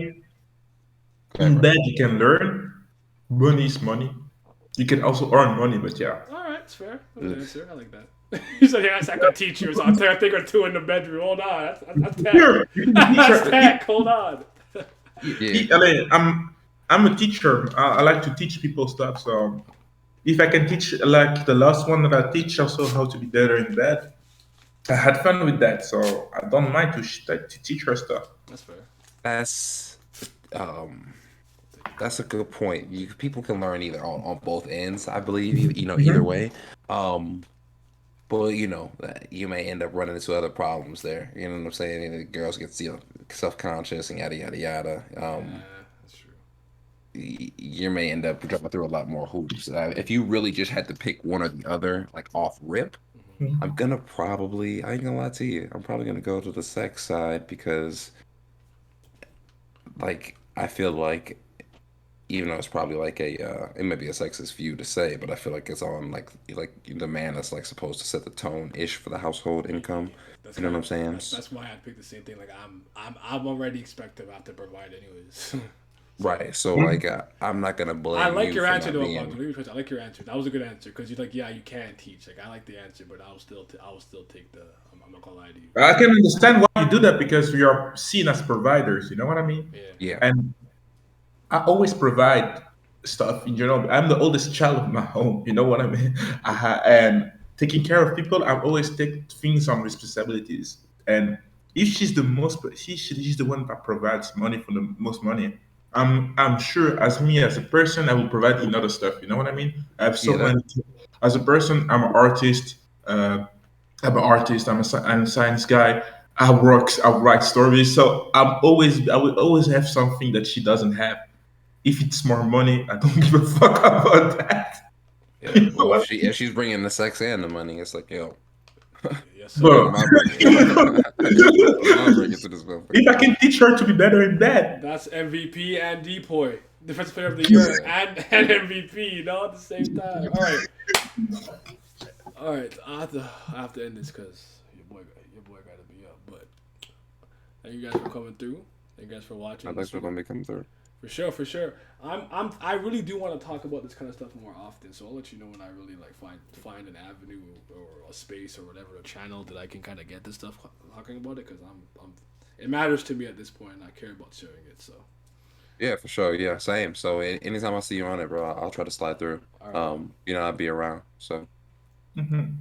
F: ahead,
G: in
F: bro.
G: bed you can learn. Money is money. You can also earn money, but yeah.
A: All right, it's fair. That's a good
F: Ugh.
A: answer. I like that. He said, "Yeah, I could teach you. So I'll take a thing or two in the bedroom. Hold on, that's tech.
G: Sure, you can teach
A: That's
G: her.
A: tech. Hold on."
F: Yeah,
G: I mean, I'm a teacher. I like to teach people stuff. So if I can teach, like the last one that I teach, also how to be better in bed, I had fun with that. So I don't mind to teach her stuff.
A: That's fair.
F: that's um that's a good point. People can learn either on both ends, I believe. Either
G: Mhm.
F: way. Um, but you may end up running into other problems there. You know what I'm saying? And the girls get self-conscious and yada yada yada.
A: Yeah, that's true.
F: You may end up jumping through a lot more hoops. If you really just had to pick one or the other, like off rip, I'm gonna probably, I ain't gonna lie to you, I'm probably gonna go to the sex side because, like, I feel like, even though it's probably like it may be a sexist view to say, but I feel like it's on like the man that's like supposed to set the tone ish for the household income.
A: That's
F: You know
A: kind
F: what
A: of
F: I'm saying?
A: that's why I picked the same thing. Like I'm already expected to have to provide anyways. So
F: Right. So
G: Mhm.
F: like, I'm not gonna
A: I
F: blame
A: like
F: you
A: your
F: for
A: answer
F: not
A: though, Alfonso.
F: being.
A: Let me try I like your answer. That was a good answer because you're like, yeah, you can teach. Like I like the answer, but I will still take the. I'm not gonna lie to you.
G: I can understand why you do that because we are seen as providers. You know what I mean?
A: Yeah.
F: Yeah.
G: And I always provide stuff in general. I'm the oldest child of my home. You know what I mean? And taking care of people, I always take things on responsibilities. And if she's the most, she's the one that provides money for the most money. I'm sure as me as a person, I will provide in other stuff. You know what I mean? I have so
F: Yeah.
G: many. As a person, I'm an artist. I'm an artist. I'm a science guy. I write stories. So I will always have something that she doesn't have. If it's more money, I don't give a fuck about that.
F: Yeah.
G: You know
F: Well, if
G: what?
F: she's bringing the sex and the money, it's like, yo,
A: Yes, Yes,
F: Get
A: sir.
G: Bro.
F: a mind break. Get a mind break into this motherfucker.
G: If I can teach her to be better in bed.
A: That's MVP and Depoy, Defensive Player of the Year, and MVP. You know, at the same time. All right. I have to end this because your boy got to be up. But thank you guys for coming through. Thank you guys for watching.
F: Thanks for letting me come through.
A: For sure. I really do want to talk about this kind of stuff more often. So I'll let you know when I really like find an avenue or a space or whatever, a channel that I can kind of get this stuff talking about it, because it matters to me at this point and I care about sharing it. So
F: Yeah, for sure. Yeah, same. So anytime I see you on it, bro, I'll try to slide through.
A: All right.
F: I'll be around. So.
G: Mhm.